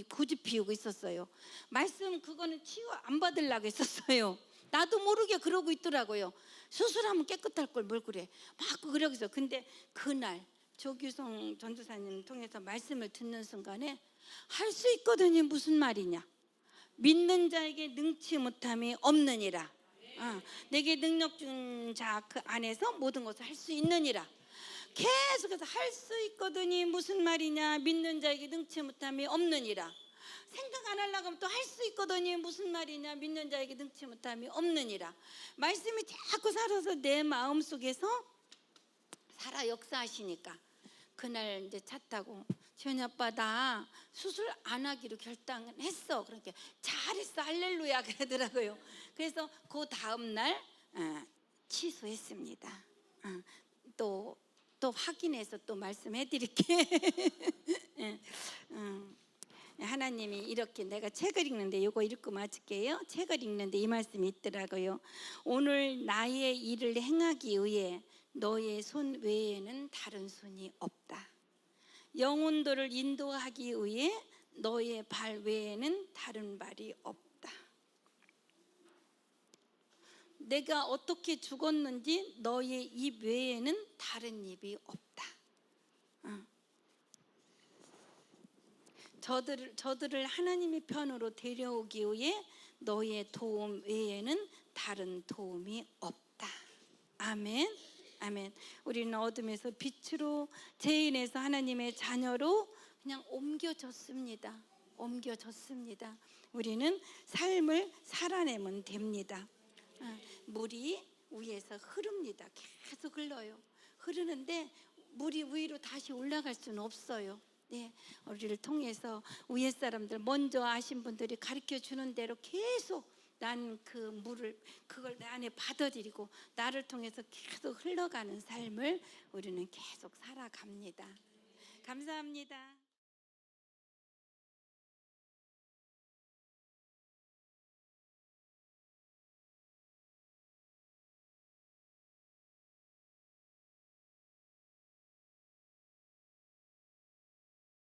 있었어요. 말씀 그거는 치유 안 받으려고 했었어요. 나도 모르게 그러고 있더라고요. 수술하면 깨끗할 걸 뭘 그래 막 그러고 있어. 근데 그날 조규성 전도사님 통해서 말씀을 듣는 순간에 할 수 있거든요. 무슨 말이냐? 믿는 자에게 능치 못함이 없느니라. 내게 능력 준 자 그 안에서 모든 것을 할 수 있느니라. 계속해서 할 수 있거든요. 무슨 말이냐? 믿는 자에게 능치 못함이 없느니라. 생각 안 하려고 하면 또 할 수 있거든요. 무슨 말이냐? 믿는 자에게 능치 못함이 없느니라. 말씀이 자꾸 살아서 내 마음속에서 살아 역사하시니까 그날 이제 차 타고 지원이 아빠 나 수술 안 하기로 결단했어. 그러니까 잘했어 할렐루야 그러더라고요. 그래서 그 다음 날 취소했습니다. 또 확인해서 또 말씀해 드릴게. 하나님이 이렇게 내가 책을 읽는데 이거 읽고 마칠게요. 책을 읽는데 이 말씀이 있더라고요. 오늘 나의 일을 행하기 위해 너의 손 외에는 다른 손이 없다. 영혼들을 인도하기 위해 너의 발 외에는 다른 발이 없다. 내가 어떻게 죽었는지 너의 입 외에는 다른 입이 없다. 저들을 하나님의 편으로 데려오기 위해 너의 도움 외에는 다른 도움이 없다. 아멘. 아멘. 우리는 어둠에서 빛으로 죄인에서 하나님의 자녀로 그냥 옮겨졌습니다. 우리는 삶을 살아내면 됩니다. 물이 위에서 흐릅니다. 계속 흘러요. 흐르는데 물이 위로 다시 올라갈 수는 없어요. 네, 우리를 통해서 위에 사람들 먼저 아신 분들이 가르쳐 주는 대로 계속 난 그 물을 그걸 내 안에 받아들이고 나를 통해서 계속 흘러가는 삶을 우리는 계속 살아갑니다. 감사합니다.